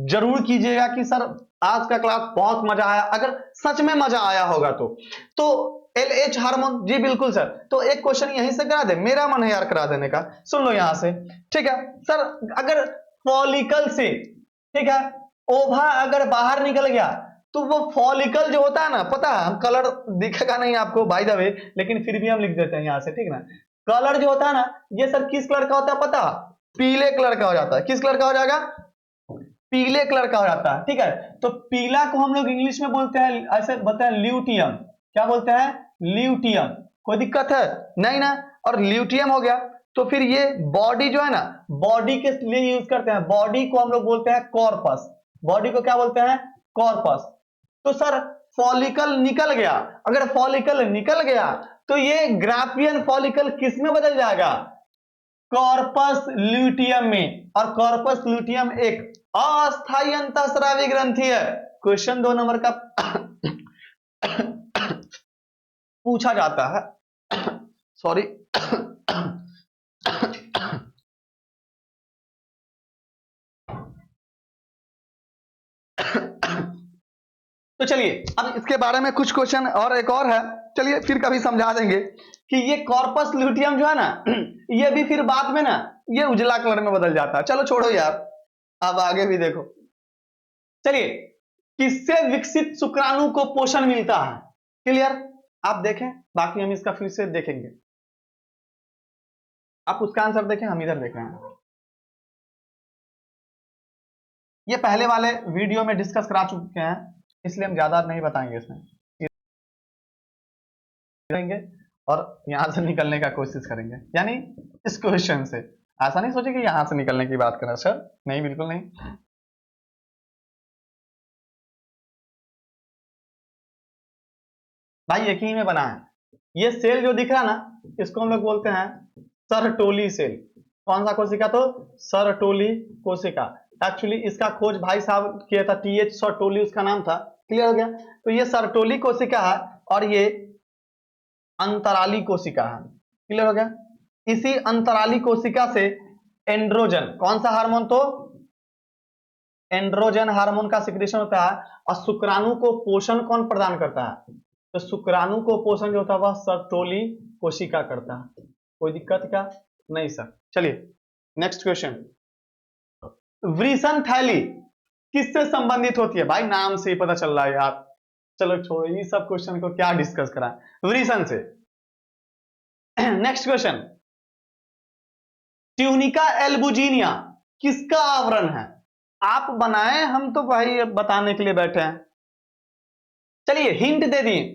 जरूर कीजिएगा कि सर आज का क्लास बहुत मजा आया, अगर सच में मजा आया होगा तो LH हार्मोन, जी बिल्कुल सर। तो एक क्वेश्चन यहीं से करा दे, मेरा मन है यार करा देने का, सुन लो यहां से, ठीक है सर। अगर फॉलिकल से, ठीक है, ओवा अगर बाहर निकल गया तो वो फॉलिकल जो होता है ना, पता है हम कलर दिखेगा नहीं आपको बाय द वे, लेकिन फिर भी हम लिख देते हैं यहां से, ठीक ना। कलर जो होता है ना, ये सर किस कलर का होता है पता? पीले कलर का हो जाता है। किस कलर का हो जाएगा? पीले कलर का हो जाता है, ठीक है। तो पीला को हम लोग इंग्लिश में बोलते हैं, ऐसे बताएं, ल्यूटियम। क्या बोलते हैं? ल्यूटियम। कोई दिक्कत है? नहीं ना। और ल्यूटियम हो गया तो फिर ये बॉडी जो है ना, बॉडी के लिए यूज करते हैं, बॉडी को हम लोग बोलते हैं कॉर्पस। बॉडी को क्या बोलते हैं? कॉर्पस। तो सर फॉलिकल निकल गया, अगर फॉलिकल निकल गया तो ये ग्राफियन फॉलिकल किस में बदल जाएगा? कॉर्पस ल्यूटियम में। और कॉर्पस ल्यूटियम एक अस्थायी अंतःस्रावी ग्रंथि है। क्वेश्चन 2 नंबर का पूछा जाता है। सॉरी। तो चलिए अब इसके बारे में कुछ क्वेश्चन और एक और है, चलिए फिर कभी समझा देंगे कि ये कॉर्पस ल्यूटियम जो है ना, ये भी फिर बाद में ना ये उजला कलर में बदल जाता है। चलो छोड़ो यार, अब आगे भी देखो। चलिए, किससे विकसित शुक्राणु को पोषण मिलता है? क्लियर। आप देखें, बाकी हम इसका फिर से देखेंगे। आप उसका आंसर देखें, हम इधर देख रहे हैं। ये पहले वाले वीडियो में डिस्कस करा चुके हैं, इसलिए हम ज्यादा नहीं बताएंगे इसमें, करेंगे और यहां से निकलने का कोशिश करेंगे, यानी इस क्वेश्चन से। ऐसा नहीं सोचे कि यहां से निकलने की बात करें सर, नहीं बिल्कुल नहीं। भाई एक ही में बना है। ये सेल जो दिख रहा है ना, इसको हम लोग बोलते हैं सरटोली सेल। कौन सा कोशिका? तो सरटोली कोशिका। एक्चुअली इसका खोज भाई साहब किया था, TH सरटोली उसका नाम था। क्लियर हो गया। तो ये सरटोली कोशिका है और ये अंतराली कोशिका है। क्लियर हो गया। इसी अंतराली कोशिका से एंड्रोजन, कौन सा हार्मोन? तो एंड्रोजन हार्मोन का सिक्रेशन होता है। और शुक्राणु को पोषण कौन प्रदान करता है? तो शुक्राणु को पोषण जो होता है वह सर्टोली कोशिका करता है। कोई दिक्कत क्या? नहीं सर। चलिए नेक्स्ट क्वेश्चन। वृषण थैली किससे संबंधित होती है? भाई नाम से ही पता चल रहा है यार। चलो छोड़ो, ये सब क्वेश्चन को क्या डिस्कस करा, वृषण से। Next question. ट्यूनिका एल्बुजिनिया किसका आवरण है? आप बनाए, हम तो भाई बताने के लिए बैठे हैं। चलिए हिंट दे दिए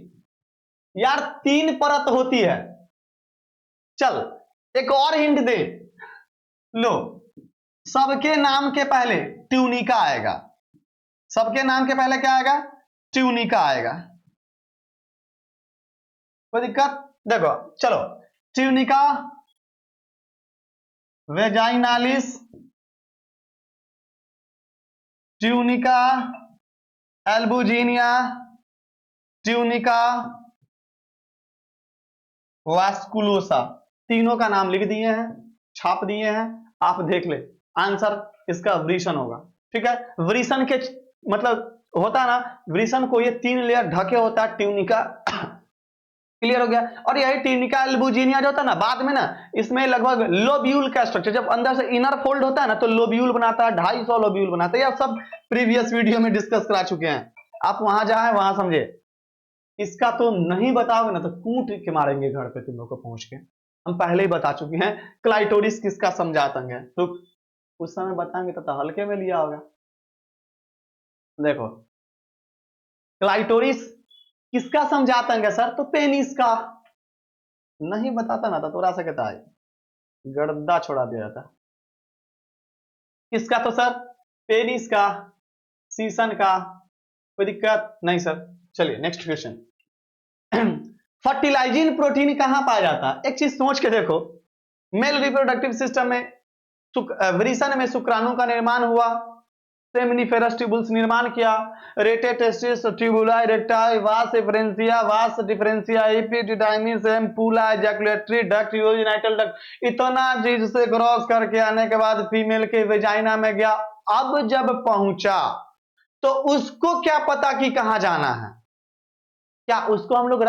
यार, 3 परत होती है। चल एक और हिंट दे लो, सबके नाम के पहले ट्यूनिका आएगा, सबके नाम के पहले क्या आएगा? ट्यूनिका आएगा। कोई दिक्कत? देखो चलो, ट्यूनिका वेजाइनालिस, ट्यूनिका एल्बुजिनिया, ट्यूनिका वास्कुलोसा, तीनों का नाम लिख दिए हैं, छाप दिए हैं, आप देख ले। आंसर इसका वृषण होगा। ठीक है, वृषण के मतलब होता है ना, वृषण को ये 3 लेयर ढके होता है ट्यूनिका। क्लियर हो गया? और यही ट्यूनिका एल्बुजिनिया जो होता है ना, बाद में ना इसमें लगभग लोब्यूल का स्ट्रक्चर, जब अंदर से इनर फोल्ड होता है ना तो लोब्यूल बनाता है, 250 लोब्यूल बनाता है। ये सब प्रीवियस वीडियो में डिस्कस करा चुके हैं, आप वहां जाए वहां समझे। इसका तो नहीं बताओगे ना तो कूट के मारेंगे घर पे तुम लोग को पहुंच के। हम पहले ही बता चुके हैं क्लाइटोरिस किसका समझाता है, तो उस समय बताएंगे तो हल्के में लिया होगा। देखो क्लाइटोरिस किसका समझाता है सर? तो पेनिस का। नहीं बताता ना तो थोड़ा सा कहता है गर्दा छोड़ा दिया जाता। किसका? तो सर पेनिस का, सीसन का। कोई दिक्कत नहीं सर। चलिए नेक्स्ट क्वेश्चन। फर्टिलाइजिंग प्रोटीन कहां पाया जाता है? एक चीज सोच के देखो, मेल रिप्रोडक्टिव सिस्टम में वृषण में शुक्राणु का निर्माण हुआ, सेमिनिफेरस ट्यूबुल्स निर्माण किया, रेटे testis ट्यूबुला इरेक्टाई vas efferentia vas deferentia epididymis ampulla ejaculatory duct urogenital duct, इतना चीज से क्रॉस करके आने के बाद फीमेल के वेजाइना में गया। अब जब पहुंचा तो उसको क्या पता कि कहां जाना है? क्या उसको हम लोग